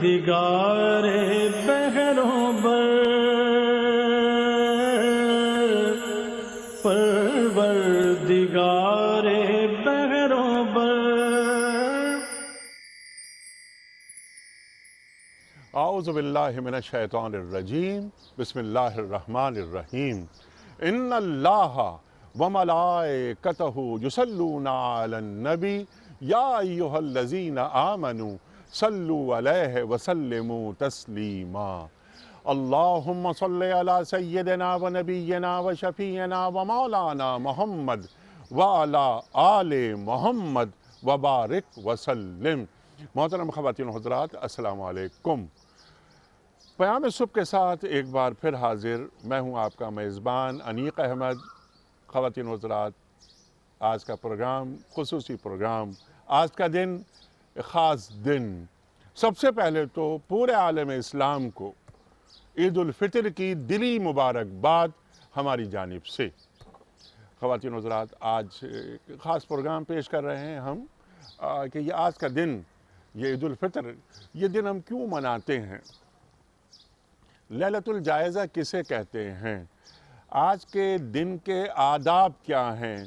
پروردگار بحروں بر، پروردگار بحروں بر۔ اعوذ باللہ من الشیطان الرجیم، بسم اللہ الرحمن الرحیم۔ ان اللہ وملائکتہ یصلون علی النبی یا ایہا الذین آمنوا صلوا علیہ وسلموا تسلیما۔ اللہم صلی علی سیدنا و نبینا و شفیعنا و مولانا محمد وعلی آل محمد وبارک وسلم۔ محترم خواتین و حضرات، السلام علیکم۔ پیام صبح کے ساتھ ایک بار پھر حاضر میں ہوں آپ کا میزبان انیق احمد۔ خواتین و حضرات، آج کا پروگرام خصوصی پروگرام، آج کا دن خاص دن۔ سب سے پہلے تو پورے عالم اسلام کو عید الفطر کی دلی مبارکباد ہماری جانب سے۔ خواتین و حضرات، آج خاص پروگرام پیش کر رہے ہیں ہم کہ یہ آج کا دن، یہ عید الفطر، یہ دن ہم کیوں مناتے ہیں، لیلۃ الجائزہ کسے کہتے ہیں، آج کے دن کے آداب کیا ہیں،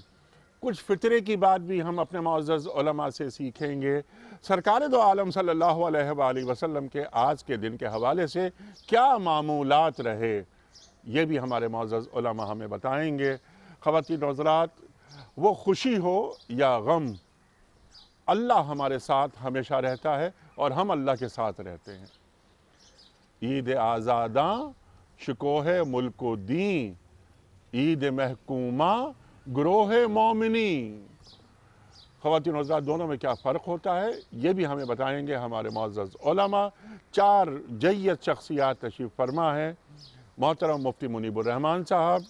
کچھ فطرے کی بات بھی ہم اپنے معزز علماء سے سیکھیں گے۔ سرکار دو عالم صلی اللہ علیہ وآلہ وسلم کے آج کے دن کے حوالے سے کیا معمولات رہے، یہ بھی ہمارے معزز علماء ہمیں بتائیں گے۔ خواتین و حضرات، وہ خوشی ہو یا غم، اللہ ہمارے ساتھ ہمیشہ رہتا ہے اور ہم اللہ کے ساتھ رہتے ہیں۔ عید آزاداں شکوہ ملک و دین، عید محکومہ گروہ مومنی۔ خواتین و حضرات، دونوں میں کیا فرق ہوتا ہے، یہ بھی ہمیں بتائیں گے ہمارے معزز علماء۔ چار جیت شخصیات تشریف فرما ہیں۔ محترم مفتی منیب الرحمن صاحب،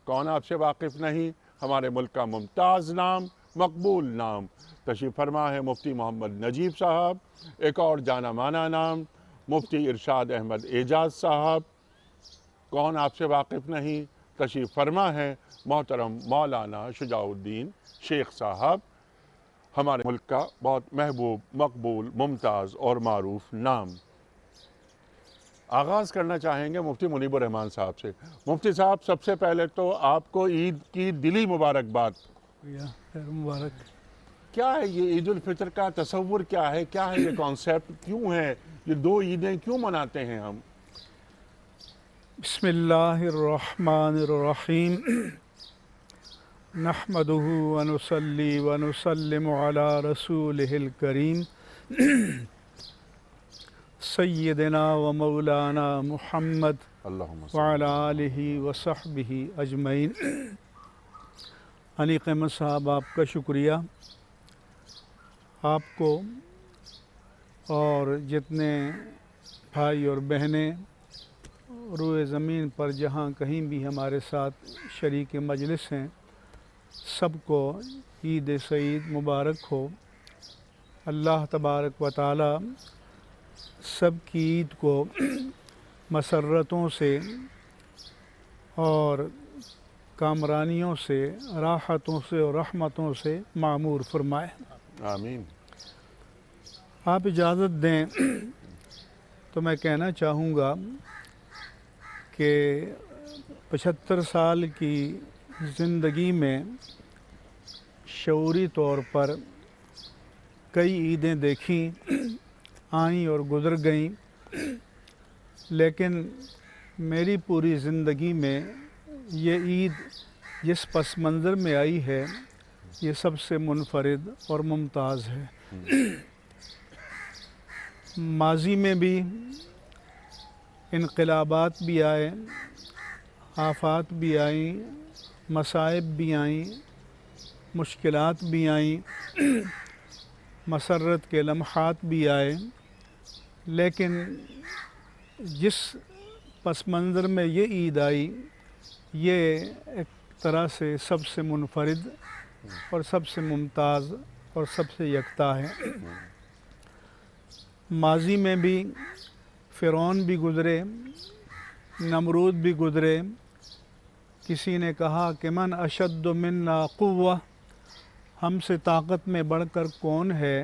کون آپ سے واقف نہیں، ہمارے ملک کا ممتاز نام، مقبول نام، تشریف فرما ہے مفتی محمد نجیب صاحب۔ ایک اور جانا مانا نام، مفتی ارشاد احمد اعجاز صاحب، کون آپ سے واقف نہیں، تشریف فرما ہے محترم مولانا شجاع الدین شیخ صاحب، ہمارے ملک کا بہت محبوب، مقبول، ممتاز اور معروف نام۔ آغاز کرنا چاہیں گے مفتی منیب الرحمن صاحب سے۔ مفتی صاحب، سب سے پہلے تو آپ کو عید کی دلی مبارکباد۔ خیر مبارک۔ کیا ہے یہ عید الفطر کا تصور، کیا ہے یہ کانسیپٹ، کیوں ہے یہ دو عیدیں کیوں مناتے ہیں ہم؟ بسم اللہ الرحمن الرحیم، نحمدہ ونصلی ونسلم علی رسولہ الکریم سیدنا و مولانا محمد وعلی آلہ وصحبہ اجمعین۔ انیق احمد صاحب، آپ کا شکریہ۔ آپ کو اور جتنے بھائی اور بہنیں روئے زمین پر جہاں کہیں بھی ہمارے ساتھ شریک مجلس ہیں، سب کو عید سعید مبارک ہو۔ اللہ تبارک و تعالی سب کی عید کو مسرتوں سے اور کامرانیوں سے، راحتوں سے اور رحمتوں سے معمور فرمائے۔ آمین۔ آپ اجازت دیں تو میں کہنا چاہوں گا کہ 75 سال کی زندگی میں شعوری طور پر کئی عیدیں دیکھیں، آئیں اور گزر گئیں، لیکن میری پوری زندگی میں یہ عید جس پس منظر میں آئی ہے، یہ سب سے منفرد اور ممتاز ہے۔ ماضی میں بھی انقلابات بھی آئے، آفات بھی آئیں، مصائب بھی آئیں، مشکلات بھی آئیں، مسرت کے لمحات بھی آئے، لیکن جس پس منظر میں یہ عید آئی، یہ ایک طرح سے سب سے منفرد اور سب سے ممتاز اور سب سے یکتا ہے۔ ماضی میں بھی فرعون بھی گزرے، نمرود بھی گزرے، کسی نے کہا کہ من اشد منا قوہ، ہم سے طاقت میں بڑھ کر کون ہے،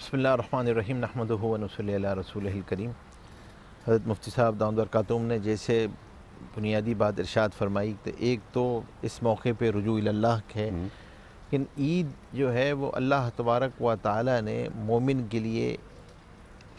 بسم اللہ الرحمن الرحیم نحمدہ و نصلی علی رسولہ الکریم۔ حضرت مفتی صاحب دامت برکاتہم نے جیسے بنیادی بات ارشاد فرمائی کہ ایک تو اس موقع پہ رجوع اللہ ہے، لیکن عید جو ہے وہ اللہ تبارک و تعالی نے مومن کے لیے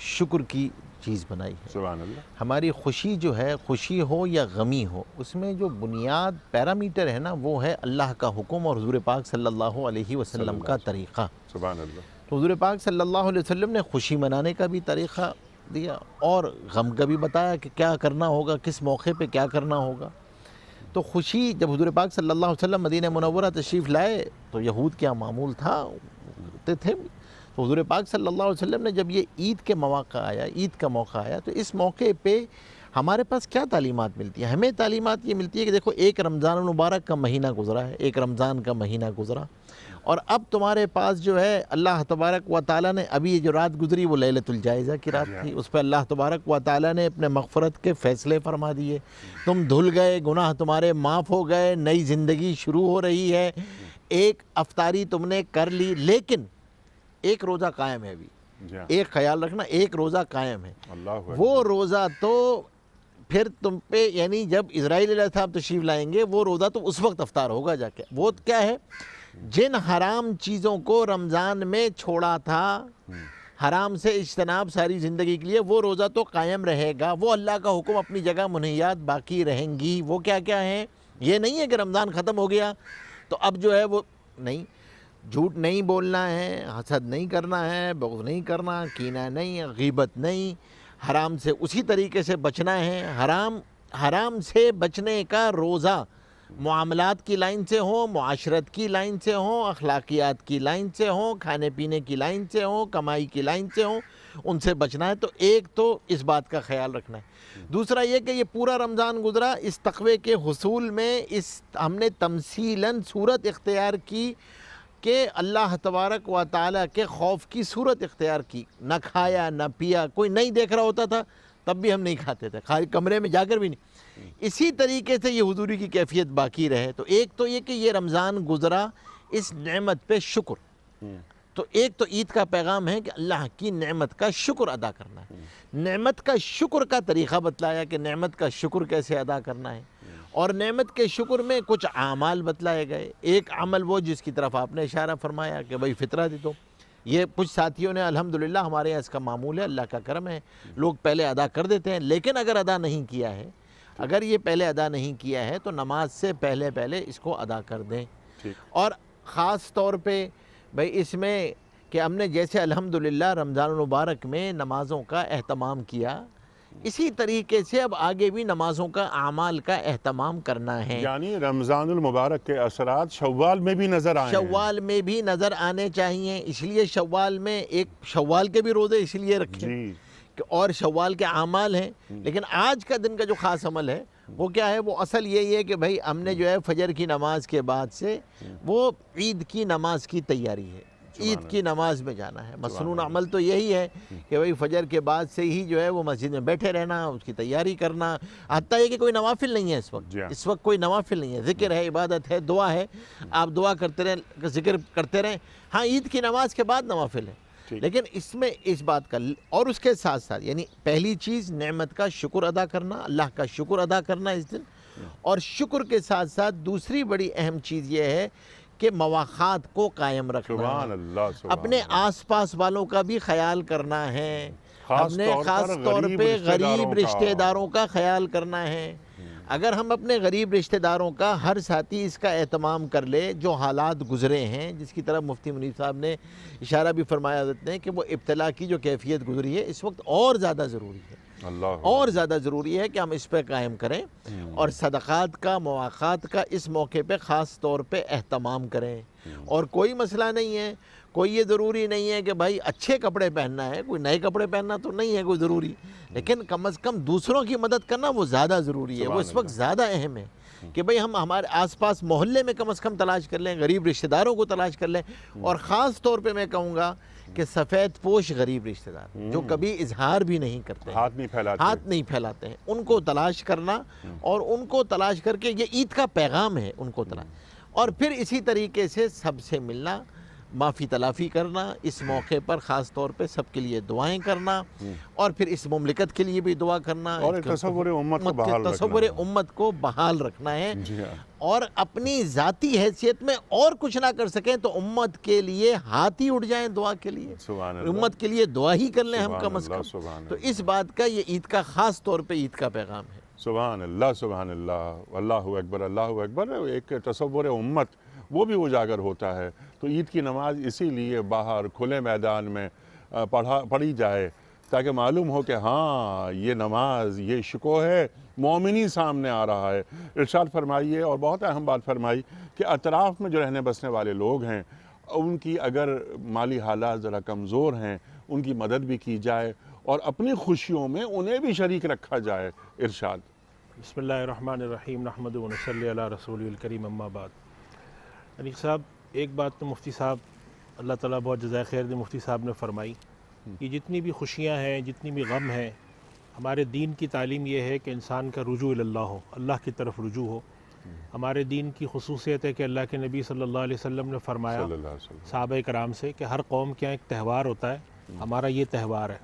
شکر کی چیز بنائی ہے۔ سبحان اللہ۔ ہماری خوشی جو ہے، خوشی ہو یا غمی ہو، اس میں جو بنیاد پیرامیٹر ہے نا وہ ہے اللہ کا حکم اور حضور پاک صلی اللہ علیہ وسلم کا طریقہ۔ سبحان اللہ۔ تو حضور پاک صلی اللہ علیہ وسلم نے خوشی منانے کا بھی طریقہ دیا اور غم کا بھی بتایا کہ کیا کرنا ہوگا، کس موقع پہ کیا کرنا ہوگا۔ تو خوشی جب حضور پاک صلی اللہ علیہ وسلم مدینہ منورہ تشریف لائے تو یہود کیا معمول تھا، کرتے تھے۔ تو حضور پاک صلی اللہ علیہ وسلم نے جب یہ عید کے مواقع آیا، عید کا موقع آیا، تو اس موقع پہ ہمارے پاس کیا تعلیمات ملتی ہیں؟ ہمیں تعلیمات یہ ملتی ہے کہ دیکھو ایک رمضان المبارک کا مہینہ گزرا ہے، ایک رمضان کا مہینہ گزرا، اور اب تمہارے پاس جو ہے اللہ تبارک و تعالیٰ نے ابھی یہ جو رات گزری وہ لیلۃ الجائزہ کی رات تھی، اس پہ اللہ تبارک و تعالیٰ نے اپنے مغفرت کے فیصلے فرما دیے، تم دھل گئے، گناہ تمہارے معاف ہو گئے، نئی زندگی شروع ہو رہی ہے، ایک افطاری تم نے کر لی، لیکن ایک روزہ قائم ہے ابھی، ایک خیال رکھنا، ایک روزہ قائم ہے۔ وہ روزہ تو پھر تم پہ یعنی جب اسرائیل علیہ السلام تشریف لائیں گے وہ روزہ تو اس وقت افطار ہوگا جا کے۔ وہ کیا ہے؟ جن حرام چیزوں کو رمضان میں چھوڑا تھا، حرام سے اجتناب ساری زندگی کے لیے، وہ روزہ تو قائم رہے گا، وہ اللہ کا حکم اپنی جگہ منہیات باقی رہیں گی۔ وہ کیا کیا ہیں؟ یہ نہیں ہے کہ رمضان ختم ہو گیا تو اب جو ہے وہ نہیں، جھوٹ نہیں بولنا ہے، حسد نہیں کرنا ہے، بغض نہیں کرنا، کینہ نہیں، غیبت نہیں، حرام سے اسی طریقے سے بچنا ہے۔ حرام سے بچنے کا روزہ معاملات کی لائن سے ہوں، معاشرت کی لائن سے ہوں، اخلاقیات کی لائن سے ہوں، کھانے پینے کی لائن سے ہوں، کمائی کی لائن سے ہوں، ان سے بچنا ہے۔ تو ایک تو اس بات کا خیال رکھنا ہے۔ دوسرا یہ کہ یہ پورا رمضان گزرا، اس تقوی کے حصول میں ہم نے تمثیلاً صورت اختیار کی کہ اللہ تبارک و تعالیٰ کے خوف کی صورت اختیار کی، نہ کھایا نہ پیا، کوئی نہیں دیکھ رہا ہوتا تھا تب بھی ہم نہیں کھاتے تھے، خالی کمرے میں جا کر بھی نہیں۔ اسی طریقے سے یہ حضوری کی کیفیت باقی رہے۔ تو ایک تو یہ کہ یہ رمضان گزرا، اس نعمت پہ شکر، تو ایک تو عید کا پیغام ہے کہ اللہ کی نعمت کا شکر ادا کرنا ہے۔ نعمت کا شکر کا طریقہ بتلایا کہ نعمت کا شکر کیسے ادا کرنا ہے، اور نعمت کے شکر میں کچھ اعمال بتلائے گئے۔ ایک عمل وہ جس کی طرف آپ نے اشارہ فرمایا کہ بھائی فطرہ دے دو۔ یہ کچھ ساتھیوں نے الحمدللہ، ہمارے یہاں اس کا معمول ہے، اللہ کا کرم ہے، لوگ پہلے ادا کر دیتے ہیں، لیکن اگر ادا نہیں کیا ہے، اگر یہ پہلے ادا نہیں کیا ہے تو نماز سے پہلے اس کو ادا کر دیں۔ اور خاص طور پہ بھائی اس میں کہ ہم نے جیسے الحمدللہ رمضان المبارک میں نمازوں کا اہتمام کیا، اسی طریقے سے اب آگے بھی نمازوں کا اعمال کا اہتمام کرنا ہے۔ یعنی رمضان المبارک کے اثرات شوال میں بھی نظر آئے ہیں۔ شوال میں بھی نظر آنے چاہیے، اس لیے شوال میں ایک شوال کے بھی روزے اس لیے رکھیں اور شوال کے اعمال ہیں، لیکن آج کا دن کا جو خاص عمل ہے وہ کیا ہے؟ وہ اصل یہی ہے کہ بھائی ہم نے جو ہے فجر کی نماز کے بعد سے وہ عید کی نماز کی تیاری ہے، عید کی نماز میں جانا ہے۔ مسنون عمل تو یہی ہے کہ بھائی فجر کے بعد سے ہی جو ہے وہ مسجد میں بیٹھے رہنا، اس کی تیاری کرنا، حتیٰ یہ کہ کوئی نوافل نہیں ہے اس وقت کوئی نوافل نہیں ہے، ذکر ہے، عبادت ہے، دعا ہے، آپ دعا کرتے رہیں، ذکر کرتے رہیں۔ ہاں عید کی نماز کے بعد نوافل ہے، لیکن اس میں اس بات کا، اور اس کے ساتھ ساتھ یعنی پہلی چیز نعمت کا شکر ادا کرنا، اللہ کا شکر ادا کرنا اس دن، اور شکر کے ساتھ ساتھ دوسری بڑی اہم چیز یہ ہے کہ مواخات کو قائم رکھنا ہے، اپنے آس پاس والوں کا بھی خیال کرنا ہے، ہم نے خاص طور پہ غریب رشتہ داروں کا خیال کرنا ہے۔ اگر ہم اپنے غریب رشتہ داروں کا، ہر ساتھی اس کا اہتمام کر لے جو حالات گزرے ہیں، جس کی طرف مفتی منیر صاحب نے اشارہ بھی فرمایا حضرت نے کہ وہ ابتلا کی جو کیفیت گزری ہے اس وقت اور زیادہ ضروری ہے، اور زیادہ ضروری ہے کہ ہم اس پہ قائم کریں، اور صدقات کا، مواخات کا اس موقع پہ خاص طور پہ اہتمام کریں۔ اور کوئی مسئلہ نہیں ہے، کوئی یہ ضروری نہیں ہے کہ بھائی اچھے کپڑے پہننا ہے، کوئی نئے کپڑے پہننا تو نہیں ہے کوئی ضروری، لیکن کم از کم دوسروں کی مدد کرنا وہ زیادہ ضروری ہے، وہ اس وقت زیادہ اہم ہے کہ بھئی ہم ہمارے آس پاس محلے میں کم از کم تلاش کر لیں، غریب رشتہ داروں کو تلاش کر لیں، اور خاص طور پہ میں کہوں گا کہ سفید پوش غریب رشتہ دار جو کبھی اظہار بھی نہیں کرتے، ہاتھ نہیں پھیلاتے ہیں، ان کو تلاش کرنا، اور ان کو تلاش کر کے یہ عید کا پیغام ہے، ان کو تلاش، اور پھر اسی طریقے سے سب سے ملنا، معافی تلافی کرنا، اس موقع پر خاص طور پہ سب کے لیے دعائیں کرنا، اور پھر اس مملکت کے لیے بھی دعا کرنا، اور تصور امت کو بحال رکھنا تصور ہے۔ امت کو بحال رکھنا ہے، جی ہاں، اور اپنی ذاتی حیثیت میں اور کچھ نہ کر سکیں تو امت کے لیے ہاتھ ہی اٹھ جائیں دعا کے لیے، سبحان اللہ، امت کے لیے دعا ہی کر لیں ہم سبحان کم از اللہ، کم۔ سبحان تو اللہ، اس بات کا یہ عید کا خاص طور پہ عید کا پیغام ہے۔ سبحان اللہ، سبحان اللہ، اللہ اکبر، اللہ اکبر۔ ایک تصور امت وہ بھی اجاگر ہوتا ہے۔ تو عید کی نماز اسی لیے باہر کھلے میدان میں پڑھی جائے، تاکہ معلوم ہو کہ ہاں یہ نماز، یہ شکوہ ہے، مومنی سامنے آ رہا ہے۔ ارشاد فرمائیے، اور بہت اہم بات فرمائی کہ اطراف میں جو رہنے بسنے والے لوگ ہیں، ان کی اگر مالی حالات ذرا کمزور ہیں، ان کی مدد بھی کی جائے، اور اپنی خوشیوں میں انہیں بھی شریک رکھا جائے۔ ارشاد۔ بسم اللہ الرحمن الرحیم، نحمدہ و نصلی علی رسول الکریم، اما بعد۔ انیق صاحب، ایک بات تو مفتی صاحب، اللہ تعالیٰ بہت جزائے خیر دے، مفتی صاحب نے فرمائی کہ جتنی بھی خوشیاں ہیں، جتنی بھی غم ہیں، ہمارے دین کی تعلیم یہ ہے کہ انسان کا رجوع اللہ ہو، اللہ کی طرف رجوع ہو۔ ہمارے دین کی خصوصیت ہے کہ اللہ کے نبی صلی اللہ علیہ وسلم نے فرمایا صلی اللہ علیہ وسلم۔ صحابہ کرام سے کہ ہر قوم کے یہاں ایک تہوار ہوتا ہے، ہمارا یہ تہوار ہے،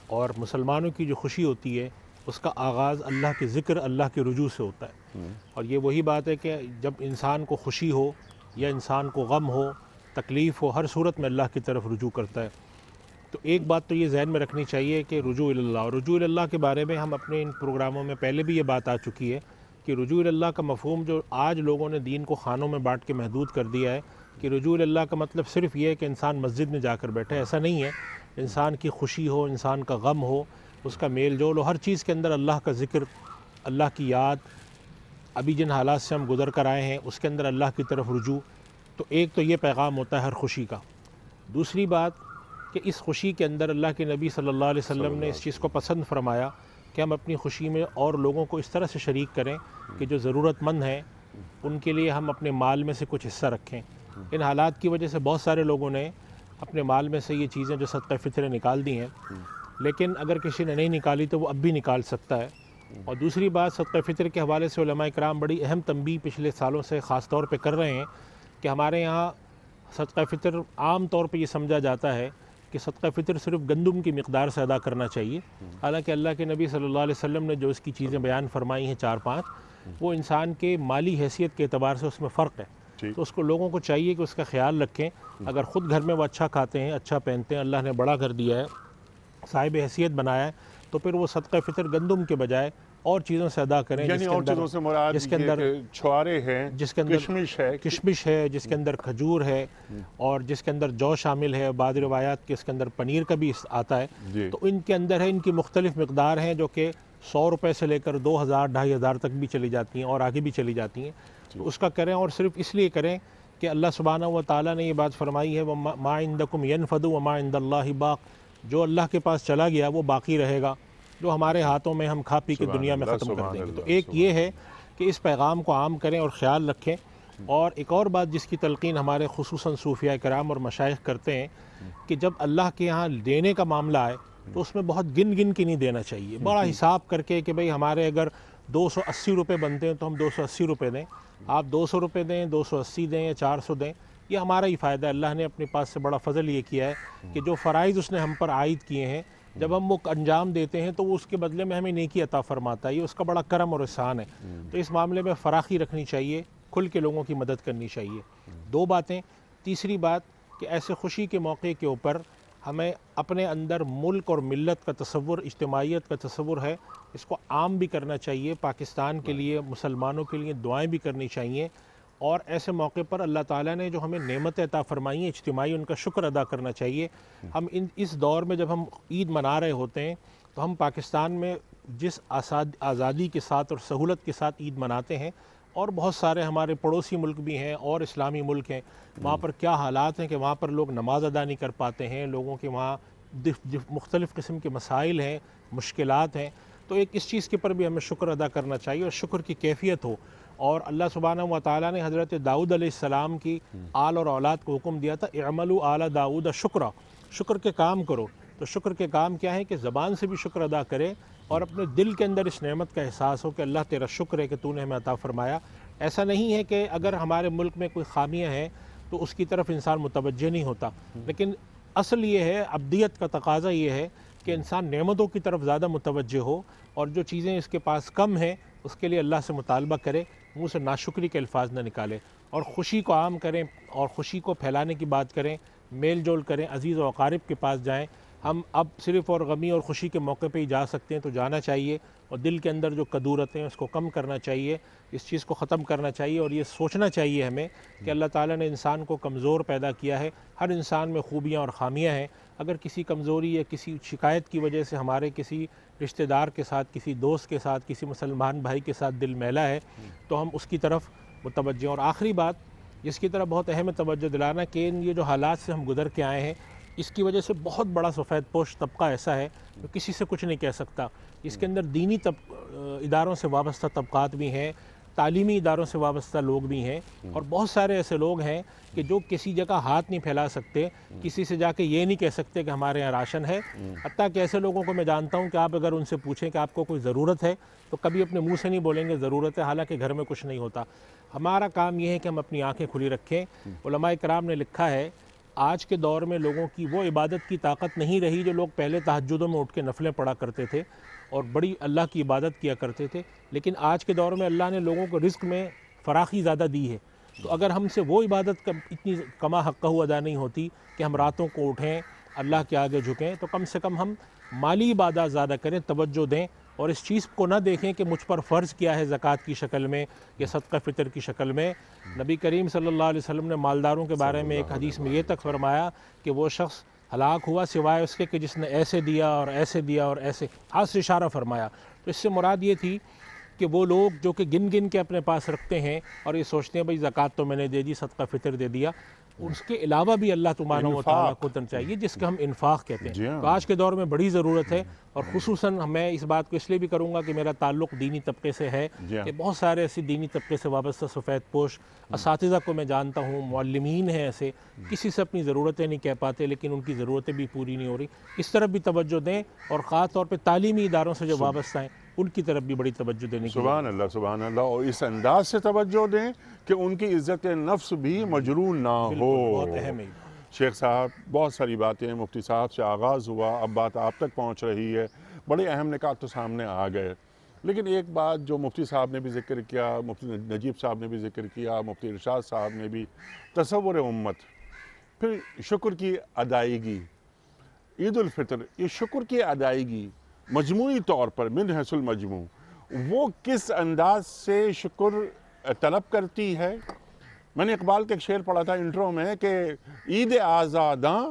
اور مسلمانوں کی جو خوشی ہوتی ہے اس کا آغاز اللہ کے ذکر، اللہ کے رجوع سے ہوتا ہے۔ اور یہ وہی بات ہے کہ جب انسان کو خوشی ہو یا انسان کو غم ہو، تکلیف ہو، ہر صورت میں اللہ کی طرف رجوع کرتا ہے۔ تو ایک بات تو یہ ذہن میں رکھنی چاہیے کہ رجوع اللہ، اور رجوع اللہ کے بارے میں ہم اپنے ان پروگراموں میں پہلے بھی یہ بات آ چکی ہے کہ رجوع اللہ کا مفہوم جو آج لوگوں نے دین کو خانوں میں بانٹ کے محدود کر دیا ہے کہ رجوع اللہ کا مطلب صرف یہ ہے کہ انسان مسجد میں جا کر بیٹھے، ایسا نہیں ہے۔ انسان کی خوشی ہو، انسان کا غم ہو، اس کا میل جول ہو، ہر چیز کے اندر اللہ کا ذکر، اللہ کی یاد، ابھی جن حالات سے ہم گزر کر آئے ہیں اس کے اندر اللہ کی طرف رجوع۔ تو ایک تو یہ پیغام ہوتا ہے ہر خوشی کا۔ دوسری بات کہ اس خوشی کے اندر اللہ کے نبی صلی اللہ علیہ وسلم نے اس چیز کو پسند فرمایا کہ ہم اپنی خوشی میں اور لوگوں کو اس طرح سے شریک کریں کہ جو ضرورت مند ہیں ان کے لیے ہم اپنے مال میں سے کچھ حصہ رکھیں۔ ان حالات کی وجہ سے بہت سارے لوگوں نے اپنے مال میں سے یہ چیزیں جو صدقہ فطر نکال دی ہیں، لیکن اگر کسی نے نہیں نکالی تو وہ اب بھی نکال سکتا ہے۔ اور دوسری بات، صدقہ فطر کے حوالے سے علماء کرام بڑی اہم تنبیہ پچھلے سالوں سے خاص طور پہ کر رہے ہیں کہ ہمارے یہاں صدقہ فطر عام طور پہ یہ سمجھا جاتا ہے کہ صدقہ فطر صرف گندم کی مقدار سے ادا کرنا چاہیے، حالانکہ اللہ کے نبی صلی اللہ علیہ وسلم نے جو اس کی چیزیں بیان فرمائی ہیں 4-5، وہ انسان کے مالی حیثیت کے اعتبار سے اس میں فرق ہے۔ تو اس کو لوگوں کو چاہیے کہ اس کا خیال رکھیں۔ اگر خود گھر میں وہ اچھا کھاتے ہیں، اچھا پہنتے ہیں، اللہ نے بڑا کر دیا ہے، صاحب حیثیت بنایا ہے، تو پھر وہ صدقہ فطر گندم کے بجائے اور چیزوں سے ادا کریں، یعنی اور چیزوں سے مراد جس کے یہ اندر کہ چھوارے ہیں، جس کے اندر کشمش ہے، جس کے اندر کھجور ہے، اور جس کے اندر جو شامل ہے، بعض روایات کے اس کے اندر پنیر کا بھی آتا ہے۔ تو ان کے اندر ہے، ان کی مختلف مقدار ہیں جو کہ 100 روپے سے لے کر 2000-2500 تک بھی چلی جاتی ہیں اور آگے بھی چلی جاتی ہیں۔ تو اس کا کریں، اور صرف اس لیے کریں کہ اللہ سبحانہ و تعالیٰ نے یہ بات فرمائی ہے وَمَا عِندَكُمْ يَنْفَدُ وَمَا عِندَ اللَّهِ بَاقٍ، جو اللہ کے پاس چلا گیا وہ باقی رہے گا، جو ہمارے ہاتھوں میں ہم کھا پی کے دنیا میں ختم کر دیں گے۔ تو ایک یہ ہے کہ اس پیغام کو عام کریں اور خیال رکھیں۔ اور ایک اور بات جس کی تلقین ہمارے خصوصاً صوفیاء کرام اور مشائخ کرتے ہیں کہ جب اللہ کے یہاں دینے کا معاملہ آئے تو اس میں بہت گن کے نہیں دینا چاہیے، بڑا حساب کر کے کہ بھئی ہمارے اگر 280 روپے بنتے ہیں تو ہم 280 روپے دیں، آپ 200 روپے دیں، 280 دیں یا 400 دیں، یہ ہمارا ہی فائدہ ہے۔ اللہ نے اپنے پاس سے بڑا فضل یہ کیا ہے کہ جو فرائض اس نے ہم پر عائد کیے ہیں، جب ہم وہ انجام دیتے ہیں تو وہ اس کے بدلے میں ہمیں نیکی عطا فرماتا ہے، یہ اس کا بڑا کرم اور احسان ہے۔ تو اس معاملے میں فراخی رکھنی چاہیے، کھل کے لوگوں کی مدد کرنی چاہیے۔ 2 باتیں۔ تیسری بات کہ ایسے خوشی کے موقع کے اوپر ہمیں اپنے اندر ملک اور ملت کا تصور، اجتماعیت کا تصور ہے، اس کو عام بھی کرنا چاہیے۔ پاکستان کے لیے، مسلمانوں کے لیے دعائیں بھی کرنی چاہیے، اور ایسے موقع پر اللہ تعالیٰ نے جو ہمیں نعمت عطا فرمائی ہیں اجتماعی، ان کا شکر ادا کرنا چاہیے۔ ہم اس دور میں جب ہم عید منا رہے ہوتے ہیں تو ہم پاکستان میں جس آزادی کے ساتھ اور سہولت کے ساتھ عید مناتے ہیں، اور بہت سارے ہمارے پڑوسی ملک بھی ہیں اور اسلامی ملک ہیں، وہاں پر کیا حالات ہیں کہ وہاں پر لوگ نماز ادا نہیں کر پاتے ہیں، لوگوں کے وہاں مختلف قسم کے مسائل ہیں، مشکلات ہیں۔ تو ایک اس چیز کے پر بھی ہمیں شکر ادا کرنا چاہیے اور شکر کی کیفیت ہو۔ اور اللہ سبحانہ و تعالیٰ نے حضرت داؤد علیہ السلام کی آل اور اولاد کو حکم دیا تھا اعملوا آل داؤد شکرا، شکر کے کام کرو۔ تو شکر کے کام کیا ہے کہ زبان سے بھی شکر ادا کرے اور اپنے دل کے اندر اس نعمت کا احساس ہو کہ اللہ تیرا شکر ہے کہ تو نے ہمیں عطا فرمایا۔ ایسا نہیں ہے کہ اگر ہمارے ملک میں کوئی خامیاں ہیں تو اس کی طرف انسان متوجہ نہیں ہوتا. لیکن اصل یہ ہے، ابدیت کا تقاضا یہ ہے کہ انسان نعمتوں کی طرف زیادہ متوجہ ہو، اور جو چیزیں اس کے پاس کم ہیں اس کے لیے اللہ سے مطالبہ کرے، منہ سے ناشکری کے الفاظ نہ نکالے، اور خوشی کو عام کریں اور خوشی کو پھیلانے کی بات کریں، میل جول کریں، عزیز و اقارب کے پاس جائیں. ہم اب صرف اور غمی اور خوشی کے موقع پہ ہی جا سکتے ہیں، تو جانا چاہیے، اور دل کے اندر جو کدورت ہیں اس کو کم کرنا چاہیے، اس چیز کو ختم کرنا چاہیے، اور یہ سوچنا چاہیے ہمیں کہ اللہ تعالیٰ نے انسان کو کمزور پیدا کیا ہے. ہر انسان میں خوبیاں اور خامیاں ہیں. اگر کسی کمزوری یا کسی شکایت کی وجہ سے ہمارے کسی رشتہ دار کے ساتھ، کسی دوست کے ساتھ، کسی مسلمان بھائی کے ساتھ دل میلا ہے تو ہم اس کی طرف متوجہ. اور آخری بات جس کی طرف بہت اہم توجہ دلانا کہ یہ جو حالات سے ہم گزر کے آئے ہیں، اس کی وجہ سے بہت بڑا سفید پوش طبقہ ایسا ہے جو کسی سے کچھ نہیں کہہ سکتا. اس کے اندر دینی اداروں سے وابستہ طبقات بھی ہیں، تعلیمی اداروں سے وابستہ لوگ بھی ہیں، اور بہت سارے ایسے لوگ ہیں کہ جو کسی جگہ ہاتھ نہیں پھیلا سکتے، کسی سے جا کے یہ نہیں کہہ سکتے کہ ہمارے یہاں راشن ہے. حتیٰ کہ ایسے لوگوں کو میں جانتا ہوں کہ آپ اگر ان سے پوچھیں کہ آپ کو کوئی ضرورت ہے تو کبھی اپنے منہ سے نہیں بولیں گے ضرورت ہے، حالانکہ گھر میں کچھ نہیں ہوتا. ہمارا کام یہ ہے کہ ہم اپنی آنکھیں کھلی رکھیں. علماء کرام نے لکھا ہے آج کے دور میں لوگوں کی وہ عبادت کی طاقت نہیں رہی جو لوگ پہلے تہجدوں میں اٹھ کے نفلیں پڑھا کرتے تھے اور بڑی اللہ کی عبادت کیا کرتے تھے. لیکن آج کے دور میں اللہ نے لوگوں کو رزق میں فراخی زیادہ دی ہے، تو اگر ہم سے وہ عبادت اتنی کما حقہ ادا نہیں ہوتی کہ ہم راتوں کو اٹھیں، اللہ کے آگے جھکیں، تو کم سے کم ہم مالی عبادات زیادہ کریں، توجہ دیں، اور اس چیز کو نہ دیکھیں کہ مجھ پر فرض کیا ہے زکوٰۃ کی شکل میں یا صدقہ فطر کی شکل میں. نبی کریم صلی اللہ علیہ وسلم نے مالداروں کے بارے میں ایک حدیث میں یہ تک فرمایا کہ وہ شخص ہلاک ہوا سوائے اس کے کہ جس نے ایسے دیا اور ایسے دیا اور ایسے، ہاتھ سے اشارہ فرمایا. تو اس سے مراد یہ تھی کہ وہ لوگ جو کہ گن گن کے اپنے پاس رکھتے ہیں اور یہ سوچتے ہیں بھئی زکوٰۃ تو میں نے دے دی، صدقہ فطر دے دیا، اس کے علاوہ بھی اللہ تبارک و تعالیٰ کو کرنا چاہیے جس کا ہم انفاق کہتے ہیں. تو آج کے دور میں بڑی ضرورت ہے، اور خصوصاً میں اس بات کو اس لیے بھی کروں گا کہ میرا تعلق دینی طبقے سے ہے کہ بہت سارے ایسی دینی طبقے سے وابستہ سفید پوش اساتذہ کو میں جانتا ہوں، معلمین ہیں ایسے، کسی سے اپنی ضرورتیں نہیں کہہ پاتے لیکن ان کی ضرورتیں بھی پوری نہیں ہو رہی. اس طرف بھی توجہ دیں، اور خاص طور پہ تعلیمی اداروں سے جو وابستہ ہیں ان کی طرف بھی بڑی توجہ دینے کی. سبحان اللہ، سبحان اللہ. اور اس انداز سے توجہ دیں کہ ان کی عزت نفس بھی مجروح نہ ہو. بہت اہم ہے. شیخ صاحب بہت ساری باتیں مفتی صاحب سے آغاز ہوا، اب بات آپ تک پہنچ رہی ہے، بڑے اہم نکات تو سامنے آ گئے. لیکن ایک بات جو مفتی صاحب نے بھی ذکر کیا، مفتی نجیب صاحب نے بھی ذکر کیا، مفتی ارشاد صاحب نے بھی، تصور امت، پھر شکر کی ادائیگی. عید الفطر، یہ شکر کی ادائیگی مجموعی طور پر من حیث المجموع وہ کس انداز سے شکر طلب کرتی ہے. میں نے اقبال کا ایک شعر پڑھا تھا انٹرو میں کہ عید آزاداں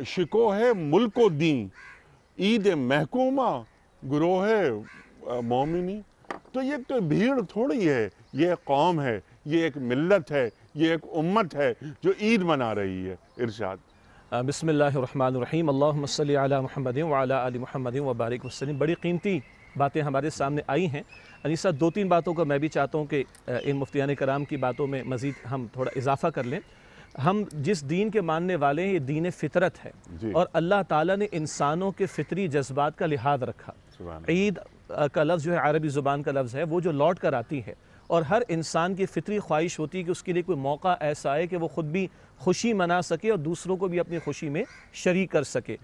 شکو ہے ملک و دین، عید محکومہ گروہ مومنی. تو یہ تو بھیڑ تھوڑی ہے، یہ ایک قوم ہے، یہ ایک ملت ہے، یہ ایک امت ہے جو عید منا رہی ہے. ارشاد. بسم اللہ الرحمن الرحیم. اللہم صلی علی محمد وعلی آل محمد وبارک وسلم. بڑی قیمتی باتیں ہمارے سامنے آئی ہیں. انیسہ دو تین باتوں کو میں بھی چاہتا ہوں کہ ان مفتیان کرام کی باتوں میں مزید ہم تھوڑا اضافہ کر لیں. ہم جس دین کے ماننے والے ہیں یہ دین فطرت ہے، اور اللہ تعالیٰ نے انسانوں کے فطری جذبات کا لحاظ رکھا. عید کا لفظ جو ہے عربی زبان کا لفظ ہے، وہ جو لوٹ کر آتی ہے، اور ہر انسان کی فطری خواہش ہوتی ہے کہ اس کے لیے کوئی موقع ایسا آئے کہ وہ خود بھی خوشی منا سکے اور دوسروں کو بھی اپنی خوشی میں شریک کر سکے.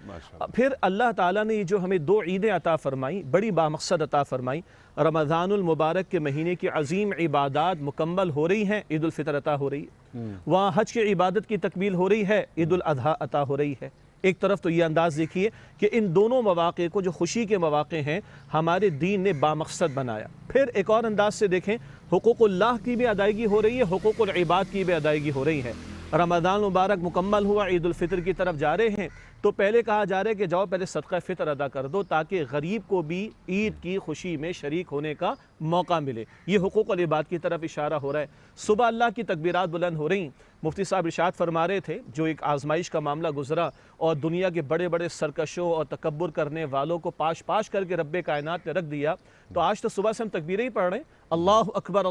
پھر اللہ تعالیٰ نے جو ہمیں دو عیدیں عطا فرمائی، بڑی بامقصد عطا فرمائی. رمضان المبارک کے مہینے کی عظیم عبادات مکمل ہو رہی ہیں، عید الفطر عطا ہو رہی ہے. وہاں حج کی عبادت کی تکمیل ہو رہی ہے، عید الاضحیٰ عطا ہو رہی ہے. ایک طرف تو یہ انداز دیکھیے کہ ان دونوں مواقع کو جو خوشی کے مواقع ہیں ہمارے دین نے بامقصد بنایا. پھر ایک اور انداز سے دیکھیں، حقوق اللہ کی بھی ادائیگی ہو رہی ہے، حقوق العباد کی بھی ادائیگی ہو رہی ہے. رمضان مبارک مکمل ہوا، عید الفطر کی طرف جا رہے ہیں، تو پہلے کہا جا رہا ہے کہ جاؤ پہلے صدقہ فطر ادا کر دو تاکہ غریب کو بھی عید کی خوشی میں شریک ہونے کا موقع ملے. یہ حقوق العباد کی طرف اشارہ ہو رہا ہے. صبح اللہ کی تکبیرات بلند ہو رہی. مفتی صاحب ارشاد فرما رہے تھے جو ایک آزمائش کا معاملہ گزرا اور دنیا کے بڑے بڑے سرکشوں اور تکبر کرنے والوں کو پاش پاش کر کے رب کائنات نے رکھ دیا. تو آج تو صبح سے ہم تکبیریں ہی پڑھ رہے ہیں، اللہ اکبر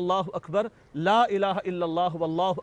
لا الہ الا اللہ واللہ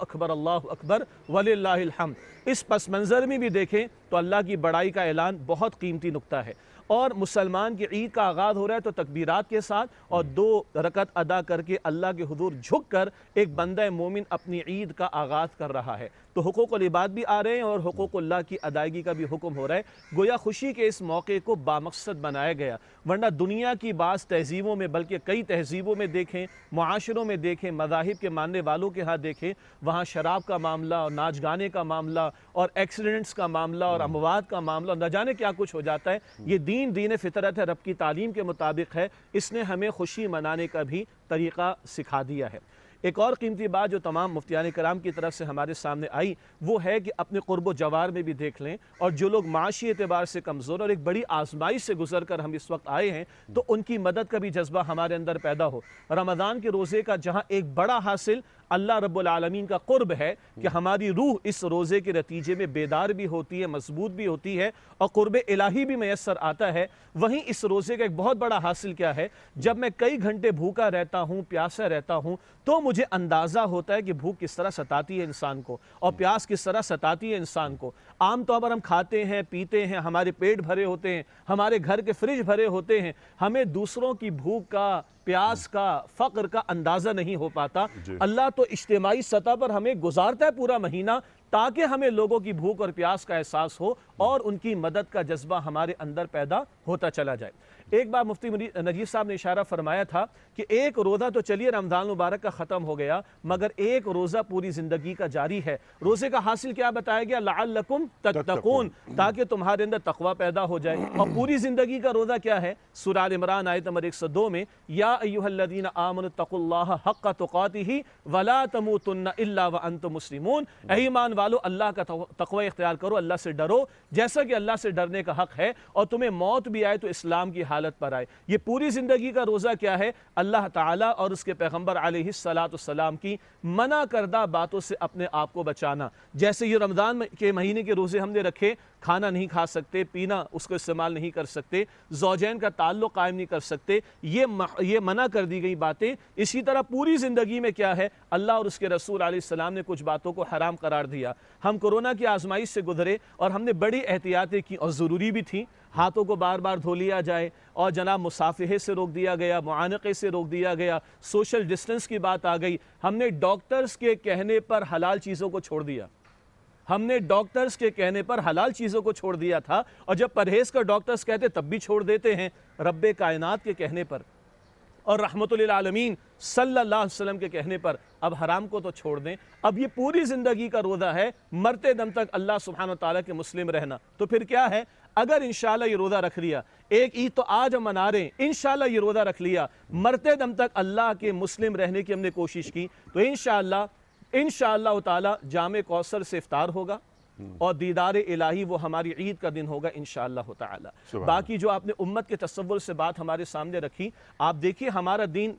اکبر وللہ الحمد. اس پس منظر میں بھی دیکھیں تو اللہ کی بڑائی کا اعلان بہت قیمتی نقطہ ہے. اور مسلمان کی عید کا آغاز ہو رہا ہے تو تکبیرات کے ساتھ، اور 2 رکعت ادا کر کے اللہ کے حضور جھک کر ایک بندہ مومن اپنی عید کا آغاز کر رہا ہے. تو حقوق العباد بھی آ رہے ہیں اور حقوق اللہ کی ادائیگی کا بھی حکم ہو رہا ہے۔ گویا خوشی کے اس موقع کو بامقصد بنایا گیا، ورنہ دنیا کی بعض تہذیبوں میں، بلکہ کئی تہذیبوں میں دیکھیں، معاشروں میں دیکھیں، مذاہب کے ماننے والوں کے ہاں دیکھیں، وہاں شراب کا معاملہ اور ناچ گانے کا معاملہ اور ایکسیڈنٹس کا معاملہ اور اموات کا معاملہ، نہ جانے کیا کچھ ہو جاتا ہے۔ یہ دین فطرت ہے، رب کی تعلیم کے مطابق ہے، اس نے ہمیں خوشی منانے کا بھی طریقہ سکھا دیا ہے۔ ایک اور قیمتی بات جو تمام مفتیان کرام کی طرف سے ہمارے سامنے آئی وہ ہے کہ اپنے قرب و جوار میں بھی دیکھ لیں، اور جو لوگ معاشی اعتبار سے کمزور اور ایک بڑی آزمائش سے گزر کر ہم اس وقت آئے ہیں، تو ان کی مدد کا بھی جذبہ ہمارے اندر پیدا ہو۔ رمضان کے روزے کا جہاں ایک بڑا حاصل اللہ رب العالمین کا قرب ہے کہ ہماری روح اس روزے کے نتیجے میں بیدار بھی ہوتی ہے، مضبوط بھی ہوتی ہے اور قرب الہی بھی میسر آتا ہے، وہیں اس روزے کا ایک بہت بڑا حاصل کیا ہے؟ جب میں کئی گھنٹے بھوکا رہتا ہوں، پیاسا رہتا ہوں، تو مجھے اندازہ ہوتا ہے کہ بھوک کس طرح ستاتی ہے انسان کو اور پیاس کس طرح ستاتی ہے انسان کو۔ عام طور پر ہم کھاتے ہیں، پیتے ہیں، ہمارے پیٹ بھرے ہوتے ہیں، ہمارے گھر کے فریج بھرے ہوتے ہیں، ہمیں دوسروں کی بھوک کا، پیاس کا، فقر کا اندازہ نہیں ہو پاتا۔ اللہ تو اجتماعی سطح پر ہمیں گزارتا ہے پورا مہینہ تاکہ ہمیں لوگوں کی بھوک اور پیاس کا احساس ہو اور ان کی مدد کا جذبہ ہمارے اندر پیدا ہوتا چلا جائے۔ ایک بار مفتی نجیب صاحب نے اشارہ فرمایا تھا کہ ایک روزہ تو چلیے رمضان مبارک کا ختم ہو گیا، مگر ایک روزہ پوری زندگی کا جاری ہے۔ روزے کا حاصل کیا بتایا گیا؟ لعلکم تتقون، تاکہ تمہارے اندر تقوی پیدا ہو جائے۔ اور پوری زندگی کا روزہ کیا ہے؟ سورہ آل عمران آیت نمبر 102 میں یا ایھا الذین آمنوا اتقوا اللہ حق تقاتہ ولا تموتن الا وانتم مسلمون، اے ایمان والو اللہ کا تقوی اختیار کرو، اللہ سے ڈرو جیسا کہ اللہ سے ڈرنے کا حق ہے، اور تمہیں موت بھی آئے تو اسلام کی حالت پر آئے۔ یہ پوری زندگی کا روزہ کیا ہے؟ اللہ تعالیٰ اور اس کے پیغمبر علیہ السلام کی منع کردہ باتوں سے اپنے آپ کو بچانا۔ جیسے یہ رمضان کے مہینے کے روزے ہم نے رکھے، کھانا نہیں کھا سکتے، پینا اس کو استعمال نہیں کر سکتے، زوجین کا تعلق قائم نہیں کر سکتے، یہ منع کر دی گئی باتیں۔ اسی طرح پوری زندگی میں کیا ہے؟ اللہ اور اس کے رسول علیہ السلام نے کچھ باتوں کو حرام قرار دیا۔ ہم کورونا کی آزمائش سے گزرے اور ہم نے بڑی احتیاطیں کی اور ضروری بھی تھیں، ہاتھوں کو بار بار دھو لیا جائے، اور جناب مصافحے سے روک دیا گیا، معانقے سے روک دیا گیا، سوشل ڈسٹنس کی بات آ گئی۔ ہم نے ڈاکٹرز کے کہنے پر حلال چیزوں کو چھوڑ دیا، ہم نے ڈاکٹرز کے کہنے پر حلال چیزوں کو چھوڑ دیا تھا، اور جب پرہیز کا ڈاکٹرز کہتے تب بھی چھوڑ دیتے ہیں۔ رب کائنات کے کہنے پر اور رحمت للعالمین صلی اللہ علیہ وسلم کے کہنے پر اب حرام کو تو چھوڑ دیں۔ اب یہ پوری زندگی کا روزہ ہے، مرتے دم تک اللہ سبحانہ وتعالیٰ کے مسلم رہنا۔ تو پھر کیا ہے؟ اگر انشاءاللہ یہ روزہ رکھ لیا، ایک عید تو آج ہم منا رہے ہیں، انشاءاللہ یہ روزہ رکھ لیا، مرتے دم تک اللہ کے مسلم رہنے کی ہم نے کوشش کی، تو انشاءاللہ تعالی جامع کوثر سے افطار ہوگا اور دیدار الہی وہ ہماری عید کا دن ہوگا انشاءاللہ تعالی۔ باقی جو آپ نے امت کے تصور سے بات ہمارے سامنے رکھی، آپ دیکھیے ہمارا دین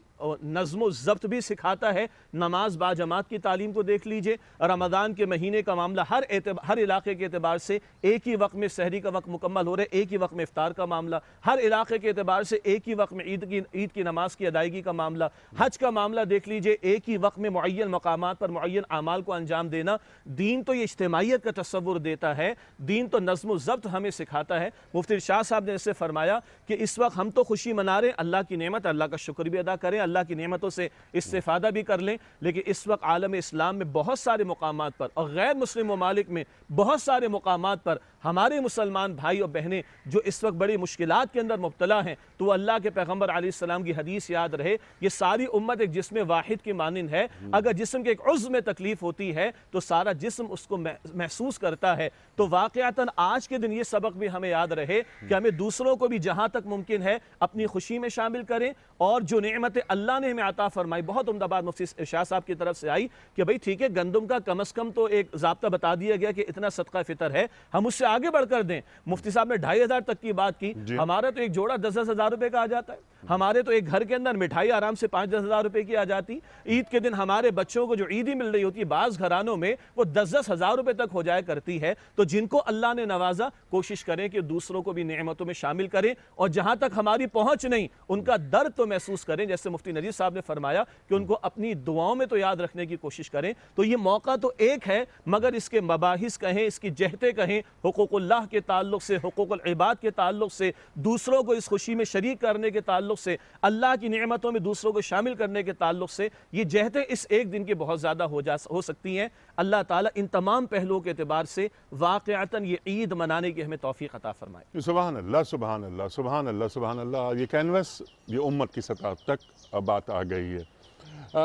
نظم و ضبط بھی سکھاتا ہے۔ نماز با جماعت کی تعلیم کو دیکھ لیجئے، رمضان کے مہینے کا معاملہ ہر علاقے کے اعتبار سے ایک ہی وقت میں سحری کا وقت مکمل ہو رہا ہے، ایک ہی وقت میں افطار کا معاملہ، ہر علاقے کے اعتبار سے ایک ہی وقت میں عید کی نماز کی ادائیگی کا معاملہ، حج کا معاملہ دیکھ لیجئے، ایک ہی وقت میں معین مقامات پر معین اعمال کو انجام دینا۔ دین تو یہ اجتماعیت کا تصور دیتا ہے، دین تو نظم و ضبط ہمیں سکھاتا ہے۔ مفتی ارشاد صاحب نے اسے فرمایا کہ اس وقت ہم تو خوشی منا رہے ہیں، اللہ کی نعمت، اللہ کا شکر بھی ادا کریں، اللہ کی نعمتوں سے استفادہ بھی کر لیں، لیکن اس وقت عالم اسلام میں بہت سارے مقامات پر اور غیر مسلم ممالک میں بہت سارے مقامات پر ہمارے مسلمان بھائی اور بہنیں جو اس وقت بڑی مشکلات کے اندر مبتلا ہیں، تو اللہ کے پیغمبر علیہ السلام کی حدیث یاد رہے، یہ ساری امت ایک جسم واحد کی مانند ہے۔ اگر جسم کے ایک عضو میں تکلیف ہوتی ہے تو سارا جسم اس کو محسوس کرتا ہے۔ تو واقعتاً آج کے دن یہ سبق بھی ہمیں یاد رہے کہ ہمیں دوسروں کو بھی جہاں تک ممکن ہے اپنی خوشی میں شامل کریں، اور جو نعمت اللہ نے ہمیں عطا فرمائی، بہت عمدہ بات مفتی ارشاد صاحب کی طرف سے آئی کہ بھئی ٹھیک ہے، گندم کا کم از کم تو ایک ضابطہ بتا دیا گیا کہ اتنا صدقہ فطر ہے، ہم اس سے آگے بڑھ کر دیں۔ مفتی صاحب نے 2500 تک کی بات کی، ہمارا تو ایک جوڑا 10-10 ہزار روپے کا آ جاتا ہے، ہمارے تو ایک گھر کے اندر مٹھائی آرام سے 5-10 ہزار روپے کی آ جاتی۔ عید کے دن ہمارے بچوں کو جو عیدی مل رہی ہوتی ہے بعض گھرانوں میں وہ 10-10 ہزار روپے تک ہو جایا کرتی ہے۔ تو جن کو اللہ نے نوازا، کوشش کریں کہ دوسروں کو بھی نعمتوں میں شامل کریں، اور جہاں تک ہماری پہنچ نہیں ان کا درد تو محسوس کریں، جیسے مفتی نجیب صاحب نے فرمایا کہ ان کو اپنی دعاؤں میں تو یاد رکھنے کی کوشش کریں۔ تو یہ موقع تو ایک ہے، مگر اس کے مباحث کہیں، اس کی جہتیں کہیں، حقوق اللہ کے تعلق سے، حقوق العباد کے تعلق سے، دوسروں کو اس خوشی میں شریک کرنے کے تعلق تعلق سے، اللہ کی نعمتوں میں دوسروں کو شامل کرنے کے تعلق سے یہ جہتیں اس ایک دن کی بہت زیادہ ہو سکتی ہیں۔ اللہ تعالیٰ ان تمام پہلوؤں کے اعتبار سے واقعتاً یہ عید منانے کی ہمیں توفیق عطا فرمائے۔ سبحان اللہ سبحان اللہ سبحان اللہ سبحان اللہ۔ یہ کینوس یہ امت کی سطح تک بات آ گئی ہے۔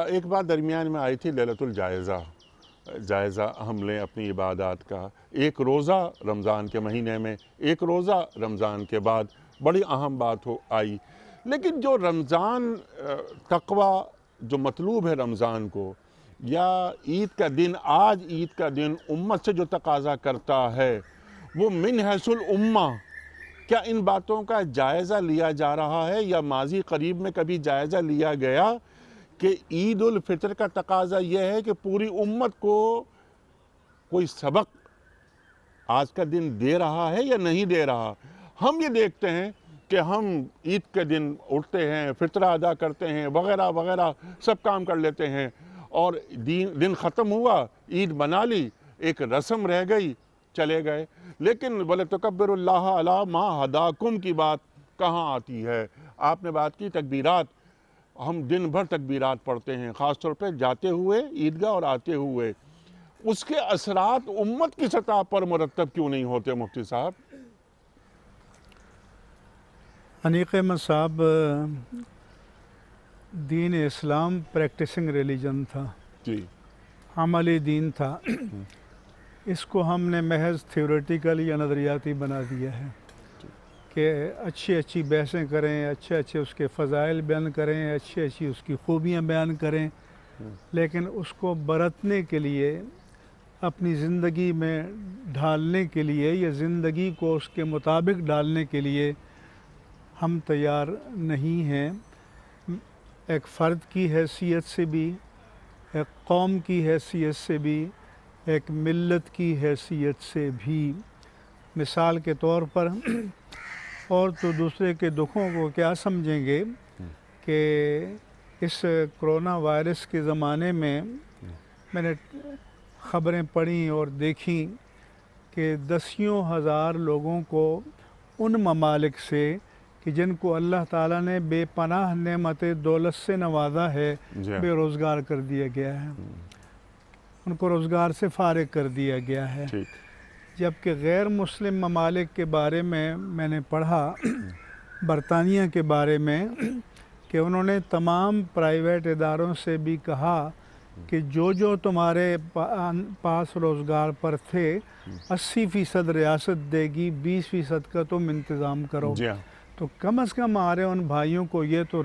ایک بات درمیان میں آئی تھی، لیلۃ جائزہ ہم لیں اپنی عبادات کا، ایک روزہ رمضان کے مہینے میں، ایک روزہ رمضان کے بعد، بڑی اہم بات آئی۔ لیکن جو رمضان تقوی جو مطلوب ہے رمضان کو، یا عید کا دن، آج عید کا دن امت سے جو تقاضا کرتا ہے وہ من حیث الامہ، کیا ان باتوں کا جائزہ لیا جا رہا ہے یا ماضی قریب میں کبھی جائزہ لیا گیا کہ عید الفطر کا تقاضا یہ ہے کہ پوری امت کو کوئی سبق آج کا دن دے رہا ہے یا نہیں دے رہا؟ ہم یہ دیکھتے ہیں کہ ہم عید کے دن اٹھتے ہیں، فطرہ ادا کرتے ہیں، وغیرہ وغیرہ سب کام کر لیتے ہیں، اور دن ختم ہوا، عید بنا لی، ایک رسم رہ گئی، چلے گئے۔ لیکن وَلَتُكَبِّرُوا اللَّهَ عَلَىٰ مَا هَدَاكُمْ کی بات کہاں آتی ہے؟ آپ نے بات کی تکبیرات، ہم دن بھر تکبیرات پڑھتے ہیں، خاص طور پہ جاتے ہوئے عیدگاہ اور آتے ہوئے، اس کے اثرات امت کی سطح پر مرتب کیوں نہیں ہوتے مفتی صاحب؟ انیق احمد صاحب، دین اسلام پریکٹسنگ ریلیجن تھا، جی، عملی دین تھا۔ اس کو ہم نے محض تھیوریٹیکل یا نظریاتی بنا دیا ہے کہ اچھی اچھی بحثیں کریں، اچھے اچھے اس کے فضائل بیان کریں، اچھی اچھی اس کی خوبیاں بیان کریں، لیکن اس کو برتنے کے لیے، اپنی زندگی میں ڈھالنے کے لیے یا زندگی کو اس کے مطابق ڈالنے کے لیے ہم تیار نہیں ہیں۔ ایک فرد کی حیثیت سے بھی، ایک قوم کی حیثیت سے بھی، ایک ملت کی حیثیت سے بھی۔ مثال کے طور پر، اور تو دوسرے کے دکھوں کو کیا سمجھیں گے کہ اس کرونا وائرس کے زمانے میں میں نے خبریں پڑھیں اور دیکھیں کہ دسیوں ہزار لوگوں کو ان ممالک سے کہ جن کو اللہ تعالیٰ نے بے پناہ نعمت دولت سے نوازا ہے، بے روزگار کر دیا گیا ہے، ان کو روزگار سے فارغ کر دیا گیا ہے۔ جبکہ غیر مسلم ممالک کے بارے میں نے پڑھا، برطانیہ کے بارے میں، کہ انہوں نے تمام پرائیویٹ اداروں سے بھی کہا کہ جو تمہارے پاس روزگار پر تھے 80% ریاست دے گی، 20% کا تم انتظام کرو۔ تو کم از کم ہمارے ان بھائیوں کو یہ تو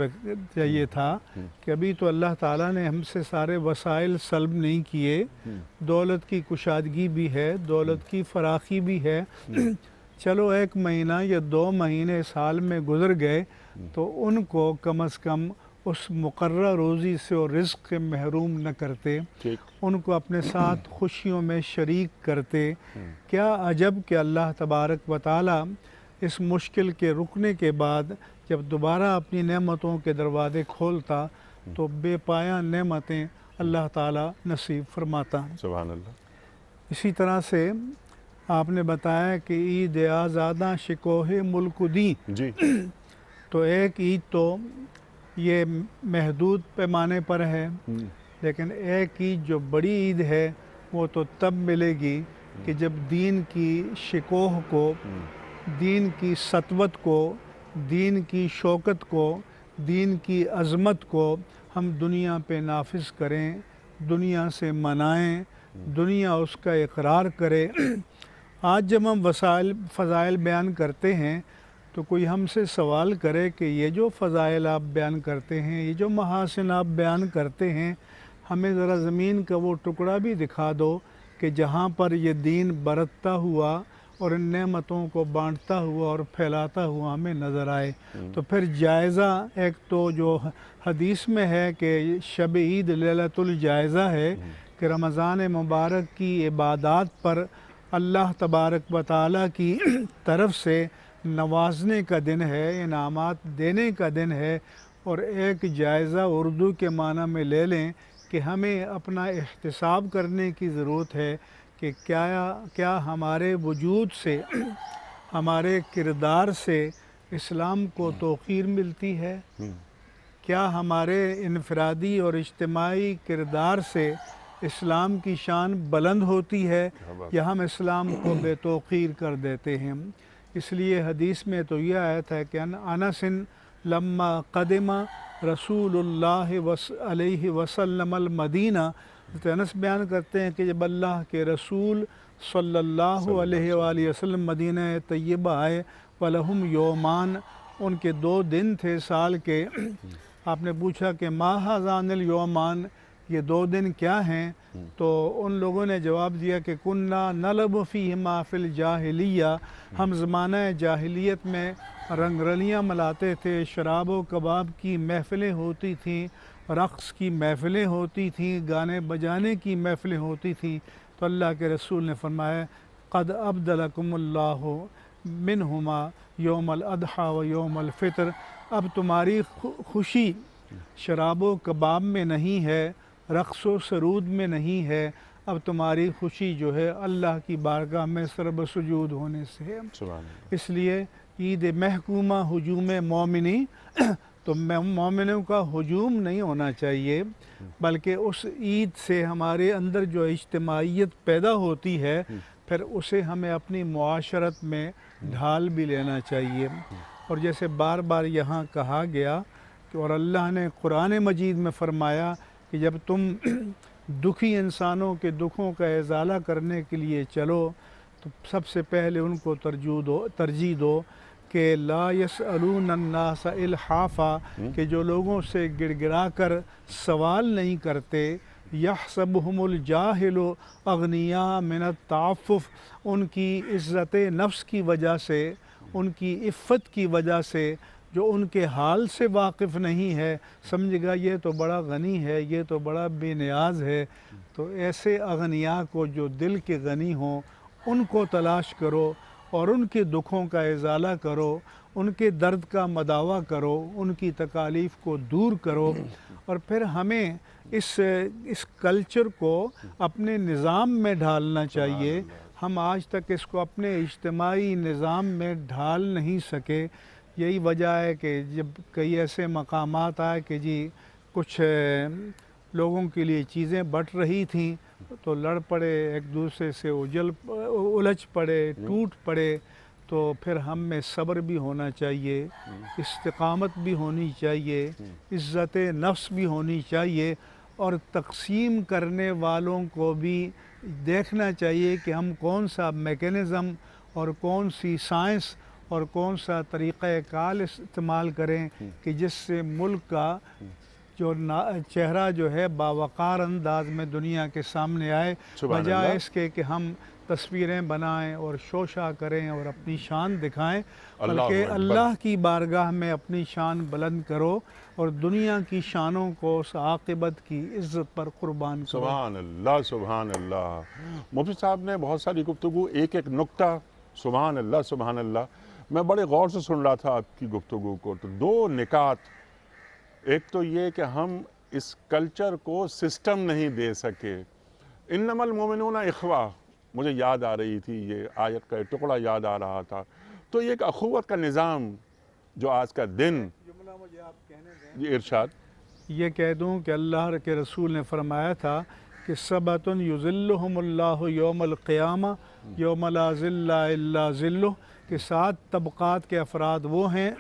چاہیے تھا کہ ابھی تو اللہ تعالیٰ نے ہم سے سارے وسائل سلب نہیں کیے، دولت کی کشادگی بھی ہے، دولت کی فراخی بھی ہے، چلو 1 مہینہ یا 2 مہینے سال میں گزر گئے تو ان کو کم از کم اس مقررہ روزی سے اور رزق کے محروم نہ کرتے، ان کو اپنے ساتھ خوشیوں میں شریک کرتے۔ کیا عجب کہ اللہ تبارک و تعالیٰ اس مشکل کے رکنے کے بعد جب دوبارہ اپنی نعمتوں کے دروازے کھولتا تو بے پایہ نعمتیں اللہ تعالیٰ نصیب فرماتا۔ سبحان اللہ۔ اسی طرح سے آپ نے بتایا کہ عید آزاداں شکوہ ملک دی، جی، تو ایک عید تو یہ محدود پیمانے پر ہے، لیکن ایک عید جو بڑی عید ہے وہ تو تب ملے گی کہ جب دین کی شکوہ کو، دین کی سطوت کو، دین کی شوکت کو، دین کی عظمت کو ہم دنیا پہ نافذ کریں، دنیا سے منائیں، دنیا اس کا اقرار کرے۔ آج جب ہم فضائل بیان کرتے ہیں تو کوئی ہم سے سوال کرے کہ یہ جو فضائل آپ بیان کرتے ہیں، یہ جو محاسن آپ بیان کرتے ہیں، ہمیں ذرا زمین کا وہ ٹکڑا بھی دکھا دو کہ جہاں پر یہ دین برتتا ہوا اور ان نعمتوں کو بانٹتا ہوا اور پھیلاتا ہوا ہمیں نظر آئے۔ تو پھر جائزہ ایک تو جو حدیث میں ہے کہ شب عید لیلۃ الجائزہ ہے کہ رمضان مبارک کی عبادات پر اللہ تبارک و تعالیٰ کی طرف سے نوازنے کا دن ہے، انعامات دینے کا دن ہے، اور ایک جائزہ اردو کے معنی میں لے لیں کہ ہمیں اپنا احتساب کرنے کی ضرورت ہے کہ کیا ہمارے وجود سے، ہمارے کردار سے اسلام کو توقیر ملتی ہے؟ کیا ہمارے انفرادی اور اجتماعی کردار سے اسلام کی شان بلند ہوتی ہے یا ہم اسلام کو بے توقیر کر دیتے ہیں؟ اس لیے حدیث میں تو یہ آیت ہے کہ انس لما قدم رسول اللہ علیہ وسلم المدینہ، انس بیان کرتے ہیں کہ جب اللہ کے رسول صلی اللہ علیہ وآلہ وسلم مدینہ طیبہ آئے، وَلَهُمْ یومان، ان کے 2 دن تھے سال کے۔ آپ نے پوچھا کہ ما ھذان الیومان، یہ 2 دن کیا ہیں؟ تو ان لوگوں نے جواب دیا کہ کننا نلب فیہما فی الجاہلیہ، ہم زمانہ جاہلیت میں رنگ رلیاں ملاتے تھے، شراب و کباب کی محفلیں ہوتی تھیں، رقص کی محفلیں ہوتی تھیں، گانے بجانے کی محفلیں ہوتی تھیں۔ تو اللہ کے رسول نے فرمایا قد ابدلکم اللہ منہما یوم الاضحیٰ و یوم الفطر، اب تمہاری خوشی شراب و کباب میں نہیں ہے، رقص و سرود میں نہیں ہے، اب تمہاری خوشی جو ہے اللہ کی بارگاہ میں سرب سجود ہونے سے ہے۔ اس لیے عید محکومہ ہجوم مومنی، تو مومنوں کا ہجوم نہیں ہونا چاہیے، بلکہ اس عید سے ہمارے اندر جو اجتماعیت پیدا ہوتی ہے پھر اسے ہمیں اپنی معاشرت میں ڈھال بھی لینا چاہیے۔ اور جیسے بار بار یہاں کہا گیا کہ اور اللہ نے قرآن مجید میں فرمایا کہ جب تم دکھی انسانوں کے دکھوں کا ازالہ کرنے کے لیے چلو تو سب سے پہلے ان کو ترجیح دو کہ لا یسألون الناس الحافا، کہ جو لوگوں سے گڑ گڑا کر سوال نہیں کرتے، یحسبہم الجاہل اغنیاء من التعفف، ان کی عزت نفس کی وجہ سے، ان کی عفت کی وجہ سے، جو ان کے حال سے واقف نہیں ہے، سمجھے گا یہ تو بڑا غنی ہے، یہ تو بڑا بے نیاز ہے۔ تو ایسے اغنیاء کو جو دل کے غنی ہوں ان کو تلاش کرو اور ان کے دکھوں کا ازالہ کرو، ان کے درد کا مداوع کرو، ان کی تکالیف کو دور کرو۔ اور پھر ہمیں اس کلچر کو اپنے نظام میں ڈھالنا چاہیے۔ ہم آج تک اس کو اپنے اجتماعی نظام میں ڈھال نہیں سکے۔ یہی وجہ ہے کہ جب کئی ایسے مقامات آئے کہ جی کچھ لوگوں کے لیے چیزیں بٹ رہی تھیں تو لڑ پڑے، ایک دوسرے سے الجھ پڑے، ٹوٹ پڑے، تو پھر ہم میں صبر بھی ہونا چاہیے، استقامت بھی ہونی چاہیے، عزت نفس بھی ہونی چاہیے، اور تقسیم کرنے والوں کو بھی دیکھنا چاہیے کہ ہم کون سا میکینزم اور کون سی سائنس اور کون سا طریقہ کار استعمال کریں کہ جس سے ملک کا جو چہرہ جو ہے باوقار انداز میں دنیا کے سامنے آئے، بجائے اس کے کہ ہم تصویریں بنائیں اور شوشہ کریں اور اپنی شان دکھائیں، بلکہ اللہ کی بارگاہ میں اپنی شان بلند کرو اور دنیا کی شانوں کو اس عاقبت کی عزت پر قربان کرو۔ سبحان اللہ، سبحان اللہ۔ مفتی صاحب نے بہت ساری گفتگو، ایک ایک نکتہ، سبحان اللہ سبحان اللہ، میں بڑے غور سے سن رہا تھا آپ کی گفتگو کو۔ تو 2 نکات، ایک تو یہ کہ ہم اس کلچر کو سسٹم نہیں دے سکے۔ انما المومنون اخوہ، مجھے یاد آ رہی تھی، یہ آیت کا ایک ٹکڑا یاد آ رہا تھا۔ تو یہ ایک اخوت کا نظام جو آج کا دن، مجھے آپ کہنے دیں، یہ ارشاد یہ کہہ دوں کہ اللہ کے رسول نے فرمایا تھا کہ سبۃ یظلہم اللہ یوم القیامہ یوم لا ظل الا ظلہ، کہ 7 طبقات کے افراد وہ ہیں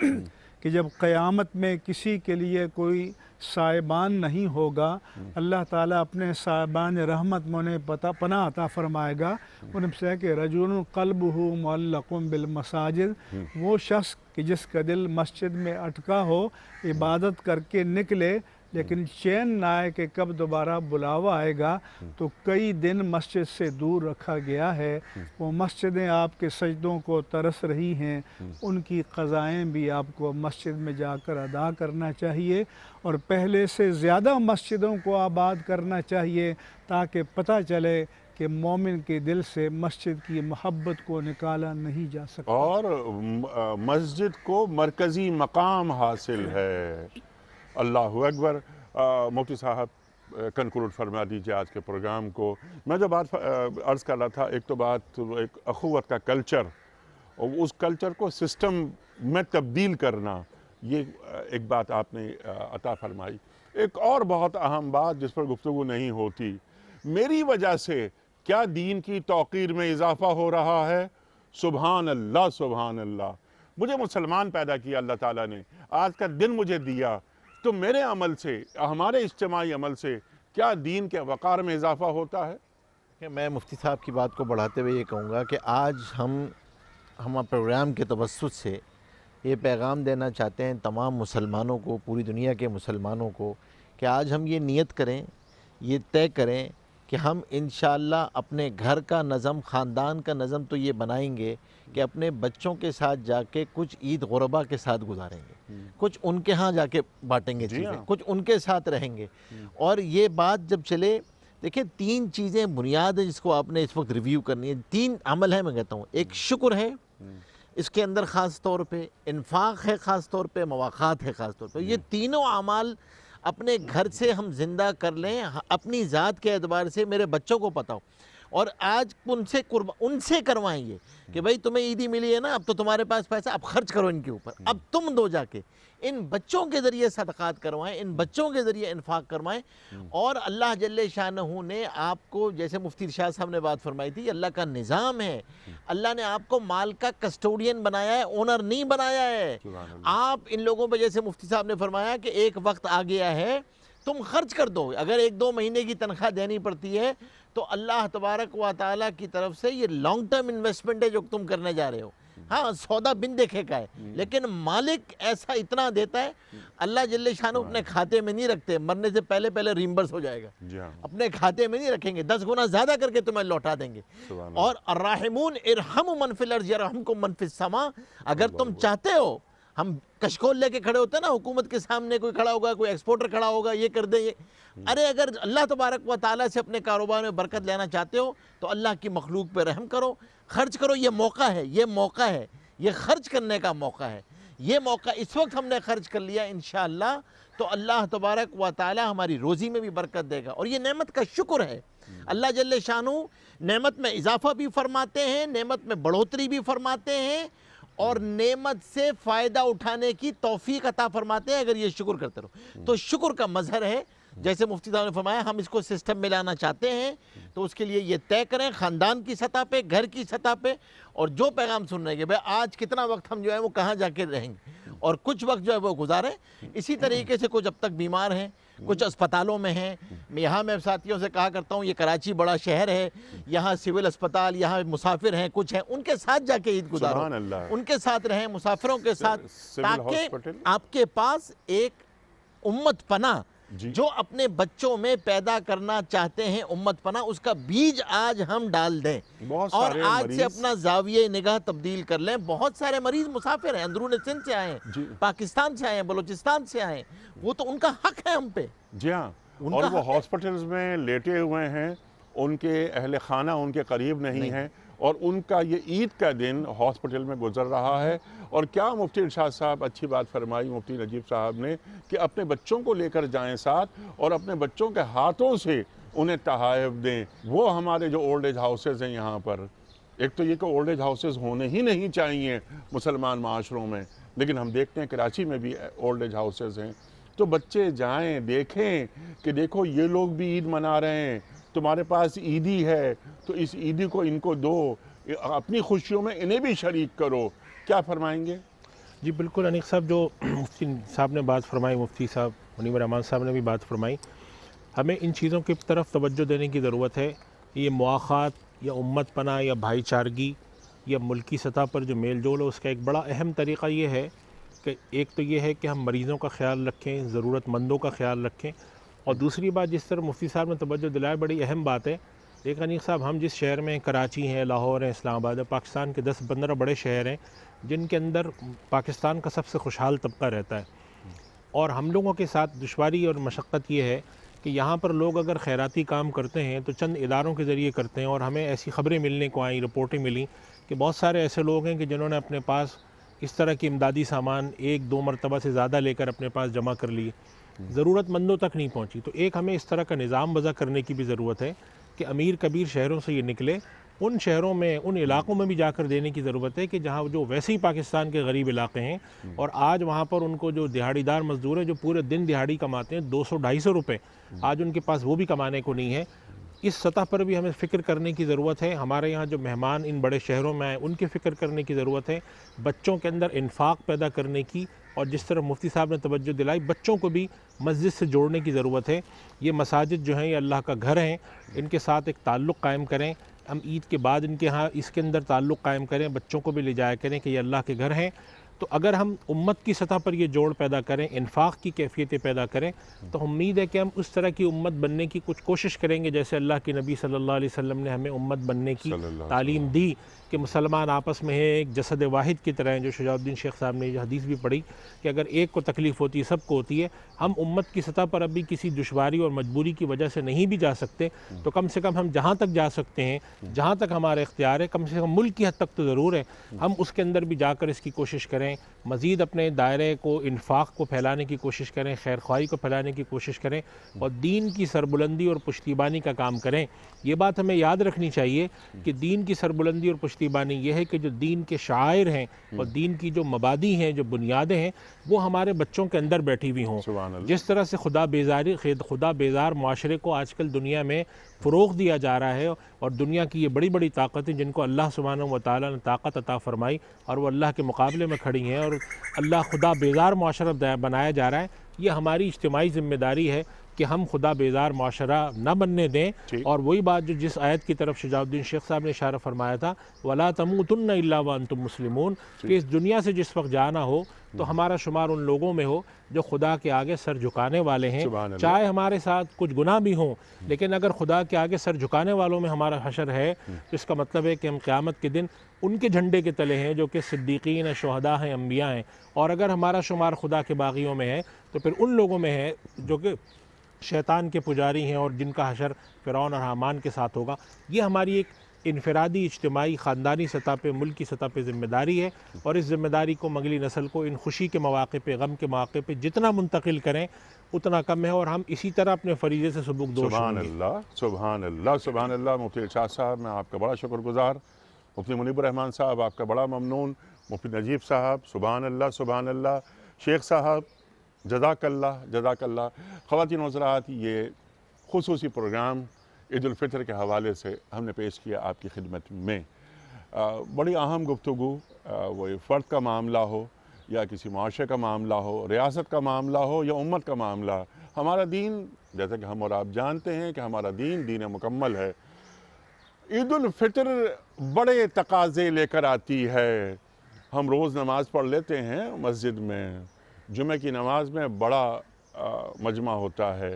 کہ جب قیامت میں کسی کے لیے کوئی سائبان نہیں ہوگا، اللہ تعالیٰ اپنے سائبان رحمت میں انہیں پناہ عطا فرمائے گا۔ ان سے ہے کہ رجل قلبہ معلق بالمساجد، وہ شخص کہ جس کا دل مسجد میں اٹکا ہو، عبادت کر کے نکلے لیکن چین نہ آئے کہ کب دوبارہ بلاوا آئے گا، تو کئی دن مسجد سے دور رکھا گیا ہے۔ وہ مسجدیں آپ کے سجدوں کو ترس رہی ہیں، ان کی قضائیں بھی آپ کو مسجد میں جا کر ادا کرنا چاہیے، اور پہلے سے زیادہ مسجدوں کو آباد کرنا چاہیے تاکہ پتہ چلے کہ مومن کے دل سے مسجد کی محبت کو نکالا نہیں جا سکتا، اور مسجد کو مرکزی مقام حاصل ہے۔ اللہ اکبر۔ مفتی صاحب کنکلوڈ فرما دیجیے آج کے پروگرام کو۔ میں جو بات عرض کر رہا تھا، ایک تو بات ایک اخوت کا کلچر اور اس کلچر کو سسٹم میں تبدیل کرنا، یہ ایک بات آپ نے عطا فرمائی۔ ایک اور بہت اہم بات جس پر گفتگو نہیں ہوتی، میری وجہ سے کیا دین کی توقیر میں اضافہ ہو رہا ہے؟ سبحان اللہ سبحان اللہ، مجھے مسلمان پیدا کیا اللہ تعالیٰ نے، آج کا دن مجھے دیا، تو میرے عمل سے، ہمارے اجتماعی عمل سے کیا دین کے وقار میں اضافہ ہوتا ہے؟ کہ میں مفتی صاحب کی بات کو بڑھاتے ہوئے یہ کہوں گا کہ آج ہم پروگرام کے توسط سے یہ پیغام دینا چاہتے ہیں تمام مسلمانوں کو، پوری دنیا کے مسلمانوں کو، کہ آج ہم یہ نیت کریں، یہ طے کریں کہ ہم انشاءاللہ اپنے گھر کا نظم، خاندان کا نظم تو یہ بنائیں گے کہ اپنے بچوں کے ساتھ جا کے کچھ عید غربا کے ساتھ گزاریں گے، کچھ ان کے ہاں جا کے بانٹیں گے چیزیں، کچھ ان کے ساتھ رہیں گے۔ اور یہ بات جب چلے، دیکھیں 3 چیزیں بنیاد ہیں جس کو آپ نے اس وقت ریویو کرنی ہے، 3 عمل ہے، میں کہتا ہوں، ایک شکر ہے، اس کے اندر خاص طور پہ انفاق ہے، خاص طور پہ مواقعات ہے، خاص طور پہ یہ تینوں اعمال اپنے گھر سے ہم زندہ کر لیں، اپنی ذات کے اعتبار سے میرے بچوں کو پتہ ہو، اور آج ان سے کروائیں یہ کہ بھائی تمہیں عیدی ملی ہے نا، اب تو تمہارے پاس پیسہ، اب خرچ کرو ان کے اوپر، اب تم دو جا کے ان بچوں کے ذریعے صدقات کروائیں، ان بچوں کے ذریعے انفاق کروائیں۔ اور اللہ جل شانہ نے آپ کو، جیسے مفتی ارشاد صاحب نے بات فرمائی تھی، اللہ کا نظام ہے، اللہ نے آپ کو مال کا کسٹوڈین بنایا ہے، اونر نہیں بنایا ہے۔ آپ ان لوگوں پہ، جیسے مفتی صاحب نے فرمایا کہ ایک وقت آ گیا ہے تم خرچ کر دو، اگر 1-2 مہینے کی تنخواہ دینی پڑتی ہے تو اللہ تبارک و تعالیٰ کی طرف سے یہ لانگ ٹرم انویسٹمنٹ ہے جو تم کرنے جا رہے ہو۔ ہاں سودا بن دیکھے کا ہے، لیکن مالک ایسا اتنا دیتا ہے، اللہ جل شانہ اپنے کھاتے میں نہیں رکھتے، مرنے سے پہلے ریمبرس ہو جائے گا، اپنے کھاتے میں نہیں رکھیں گے، 10 گنا زیادہ کر کے تمہیں لوٹا دیں گے۔ اور الراحمون ارحموا من فی الارض یرحمکم من فی السماء، اگر تم چاہتے ہو، ہم کشکول لے کے کھڑے ہوتے ہیں نا، حکومت کے سامنے کوئی کھڑا ہوگا، کوئی ایکسپورٹر کھڑا ہوگا، یہ کر دیں یہ، ارے اگر اللہ تبارک و تعالیٰ سے اپنے کاروبار میں برکت لینا چاہتے ہو تو اللہ کی مخلوق پہ رحم کرو، خرچ کرو، یہ موقع ہے، یہ موقع ہے، یہ خرچ کرنے کا موقع ہے، یہ موقع اس وقت ہم نے خرچ کر لیا انشاءاللہ تو اللہ تبارک و تعالیٰ ہماری روزی میں بھی برکت دے گا، اور یہ نعمت کا شکر ہے۔ اللہ جل شانہ نعمت میں اضافہ بھی فرماتے ہیں، نعمت میں بڑھوتری بھی فرماتے ہیں، اور نعمت سے فائدہ اٹھانے کی توفیق عطا فرماتے ہیں اگر یہ شکر کرتے رہو۔ تو شکر کا مظہر ہے، جیسے مفتی صاحب نے فرمایا ہم اس کو سسٹم میں لانا چاہتے ہیں تو اس کے لیے یہ طے کریں خاندان کی سطح پہ، گھر کی سطح پہ، اور جو پیغام سن رہے ہیں کہ بھائی آج کتنا وقت ہم جو ہے وہ کہاں جا کے رہیں گے، اور کچھ وقت جو ہے وہ گزاریں۔ اسی طریقے سے کچھ اب تک بیمار ہیں، کچھ اسپتالوں میں ہیں، یہاں میں ساتھیوں سے کہا کرتا ہوں یہ کراچی بڑا شہر ہے، یہاں سول اسپتال، یہاں مسافر ہیں، کچھ ہیں، ان کے ساتھ جا کے عید گزارو، ان کے ساتھ رہیں، مسافروں کے ساتھ، تاکہ آپ کے پاس ایک امت پناہ جو اپنے بچوں میں پیدا کرنا چاہتے ہیں، امت پناہ، اس کا بیج آج ہم ڈال دیں، اور آج سے اپنا زاویہ نگاہ تبدیل کر لیں۔ بہت سارے مریض مسافر ہیں، اندرون سندھ سے آئے ہیں، پاکستان سے آئے ہیں، بلوچستان سے آئے ہیں، وہ تو ان کا حق ہے ہم پہ۔ جی ہاں، اور وہ ہاسپٹلز میں لیٹے ہوئے ہیں، ان کے اہل خانہ ان کے قریب نہیں ہیں، اور ان کا یہ عید کا دن ہاسپٹل میں گزر رہا ہے۔ اور کیا مفتی ارشاد صاحب اچھی بات فرمائی مفتی نجیب صاحب نے کہ اپنے بچوں کو لے کر جائیں ساتھ، اور اپنے بچوں کے ہاتھوں سے انہیں تحائف دیں۔ وہ ہمارے جو اولڈ ایج ہاؤسز ہیں یہاں پر، ایک تو یہ کہ اولڈ ایج ہاؤسز ہونے ہی نہیں چاہیے مسلمان معاشروں میں، لیکن ہم دیکھتے ہیں کراچی میں بھی اولڈ ایج ہاؤسز ہیں، تو بچے جائیں، دیکھیں کہ دیکھو یہ لوگ بھی عید منا رہے ہیں، تمہارے پاس عیدی ہے تو اس عیدی کو ان کو دو، اپنی خوشیوں میں انہیں بھی شریک کرو۔ کیا فرمائیں گے؟ جی بالکل انیق صاحب، جو مفتی صاحب نے بات فرمائی، مفتی صاحب منیب الرحمان صاحب نے بھی بات فرمائی، ہمیں ان چیزوں کی طرف توجہ دینے کی ضرورت ہے۔ یہ مواخات یا امت پناہ یا بھائی چارگی یا ملکی سطح پر جو میل جول ہے، اس کا ایک بڑا اہم طریقہ یہ ہے کہ ایک تو یہ ہے کہ ہم مریضوں کا خیال رکھیں، ضرورت مندوں کا خیال رکھیں، اور دوسری بات جس طرح مفتی صاحب نے توجہ دلایا، بڑی اہم بات ہے۔ ایک انیق صاحب، ہم جس شہر میں کراچی ہیں، لاہور ہیں، اسلام آباد ہے، پاکستان کے 10-15 بڑے شہر ہیں جن کے اندر پاکستان کا سب سے خوشحال طبقہ رہتا ہے، اور ہم لوگوں کے ساتھ دشواری اور مشقت یہ ہے کہ یہاں پر لوگ اگر خیراتی کام کرتے ہیں تو چند اداروں کے ذریعے کرتے ہیں، اور ہمیں ایسی خبریں ملنے کو آئیں، رپورٹیں ملیں کہ بہت سارے ایسے لوگ ہیں کہ جنہوں نے اپنے پاس اس طرح کی امدادی سامان 1-2 مرتبہ سے زیادہ لے کر اپنے پاس جمع کر لیے، ضرورت مندوں تک نہیں پہنچی۔ تو ایک ہمیں اس طرح کا نظام وضع کرنے کی بھی ضرورت ہے کہ امیر کبیر شہروں سے یہ نکلے ان شہروں میں ان علاقوں میں بھی جا کر دینے کی ضرورت ہے کہ جہاں جو ویسے ہی پاکستان کے غریب علاقے ہیں اور آج وہاں پر ان کو جو دہاڑی دار مزدور ہیں جو پورے دن دہاڑی کماتے ہیں 200-250 روپے، آج ان کے پاس وہ بھی کمانے کو نہیں ہے. اس سطح پر بھی ہمیں فکر کرنے کی ضرورت ہے. ہمارے یہاں جو مہمان ان بڑے شہروں میں آئے ان کی فکر کرنے کی ضرورت ہے. بچوں کے اندر انفاق پیدا کرنے کی، اور جس طرح مفتی صاحب نے توجہ دلائی بچوں کو بھی مسجد سے جوڑنے کی ضرورت ہے. یہ مساجد جو ہیں یہ اللہ کا گھر ہیں، ان کے ساتھ ایک تعلق قائم کریں. ہم عید کے بعد ان کے ہاں اس کے اندر تعلق قائم کریں، بچوں کو بھی لے جایا کریں کہ یہ اللہ کے گھر ہیں. تو اگر ہم امت کی سطح پر یہ جوڑ پیدا کریں، انفاق کی کیفیتیں پیدا کریں، تو امید ہے کہ ہم اس طرح کی امت بننے کی کچھ کوشش کریں گے جیسے اللہ کے نبی صلی اللہ علیہ وسلم نے ہمیں امت بننے کی تعلیم دی کہ مسلمان آپس میں ہیں، ایک جسد واحد کی طرح ہیں. جو شجاع الدین شیخ صاحب نے یہ حدیث بھی پڑھی کہ اگر ایک کو تکلیف ہوتی ہے سب کو ہوتی ہے. ہم امت کی سطح پر اب بھی کسی دشواری اور مجبوری کی وجہ سے نہیں بھی جا سکتے، تو کم سے کم ہم جہاں تک جا سکتے ہیں، جہاں تک ہمارا اختیار ہے، کم سے کم ملک کی حد تک تو ضرور ہے، ہم اس کے اندر بھی جا کر اس کی کوشش کریں. مزید اپنے دائرے کو، انفاق کو پھیلانے کی کوشش کریں، خیر خواہی کو پھیلانے کی کوشش کریں، اور دین کی سربلندی اور پشتیبانی کا کام کریں. یہ بات ہمیں یاد رکھنی چاہیے کہ دین کی سربلندی اور پشتیبانی یہ ہے کہ جو دین کے شعائر ہیں اور دین کی جو مبادی ہیں، جو بنیادیں ہیں، وہ ہمارے بچوں کے اندر بیٹھی ہوئی ہوں. جس طرح سے خدا بیزار معاشرے کو آج کل دنیا میں فروغ دیا جا رہا ہے، اور دنیا کی یہ بڑی بڑی طاقتیں جن کو اللہ سبحانہ و تعالیٰ نے طاقت عطا فرمائی اور وہ اللہ کے مقابلے میں کھڑی ہیں، اور اللہ خدا بیزار معاشرہ بنایا جا رہا ہے، یہ ہماری اجتماعی ذمہ داری ہے کہ ہم خدا بیزار معاشرہ نہ بننے دیں. اور وہی بات جو جس آیت کی طرف شجاع الدین شیخ صاحب نے اشارہ فرمایا تھا وَلَا تَمُوتُنَّ إِلَّا وَأَنْتُمْ مُسْلِمُونَ، کہ اس دنیا سے جس وقت جانا ہو تو ہمارا شمار ان لوگوں میں ہو جو خدا کے آگے سر جھکانے والے ہیں، چاہے ہمارے ساتھ کچھ گناہ بھی ہوں، لیکن اگر خدا کے آگے سر جھکانے والوں میں ہمارا حشر ہے تو اس کا مطلب ہے کہ ہم قیامت کے دن ان کے جھنڈے کے تلے ہیں جو کہ صدیقین ہیں، شہداء ہیں، انبیاء ہیں. اور اگر ہمارا شمار خدا کے باغیوں میں ہے تو پھر ان لوگوں میں ہے جو کہ شیطان کے پجاری ہیں اور جن کا حشر فرعون اور حامان کے ساتھ ہوگا. یہ ہماری ایک انفرادی، اجتماعی، خاندانی سطح پہ، ملک کی سطح پہ ذمہ داری ہے، اور اس ذمہ داری کو اگلی نسل کو ان خوشی کے مواقع پہ، غم کے مواقع پہ جتنا منتقل کریں اتنا کم ہے، اور ہم اسی طرح اپنے فریضے سے سبکدوش ہوں گے. سبحان اللہ، سبحان اللہ، سبحان اللہ. مفتی ارشاد صاحب میں آپ کا بڑا شکر گزار. مفتی منیب الرحمان صاحب آپ کا بڑا ممنون. مفتی نجیب صاحب سبحان اللہ، سبحان اللہ. شیخ صاحب جزاک اللہ، جزاک اللہ. خواتین و حضرات، یہ خصوصی پروگرام عید الفطر کے حوالے سے ہم نے پیش کیا آپ کی خدمت میں. بڑی اہم گفتگو، وہ فرد کا معاملہ ہو یا کسی معاشرے کا معاملہ ہو، ریاست کا معاملہ ہو یا امت کا معاملہ. ہمارا دین، جیسا کہ ہم اور آپ جانتے ہیں کہ ہمارا دین مکمل ہے. عید الفطر بڑے تقاضے لے کر آتی ہے. ہم روز نماز پڑھ لیتے ہیں مسجد میں، جمعہ کی نماز میں بڑا مجمع ہوتا ہے،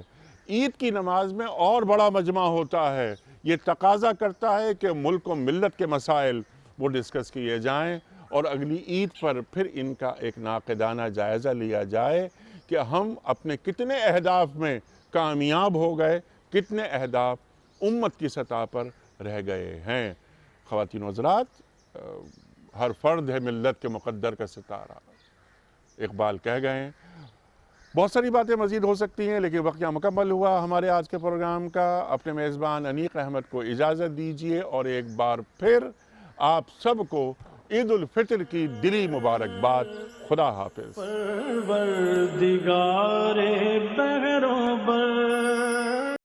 عید کی نماز میں اور بڑا مجمع ہوتا ہے. یہ تقاضا کرتا ہے کہ ملک و ملت کے مسائل وہ ڈسکس کیے جائیں، اور اگلی عید پر پھر ان کا ایک ناقدانہ جائزہ لیا جائے کہ ہم اپنے کتنے اہداف میں کامیاب ہو گئے، کتنے اہداف امت کی سطح پر رہ گئے ہیں. خواتین و حضرات، ہر فرد ہے ملت کے مقدر کا ستارہ، اقبال کہہ گئے ہیں. بہت ساری باتیں مزید ہو سکتی ہیں لیکن وقت مکمل ہوا ہمارے آج کے پروگرام کا. اپنے میزبان انیق احمد کو اجازت دیجیے، اور ایک بار پھر آپ سب کو عید الفطر کی دلی مبارکباد. خدا حافظ. پروردگار بحر و بر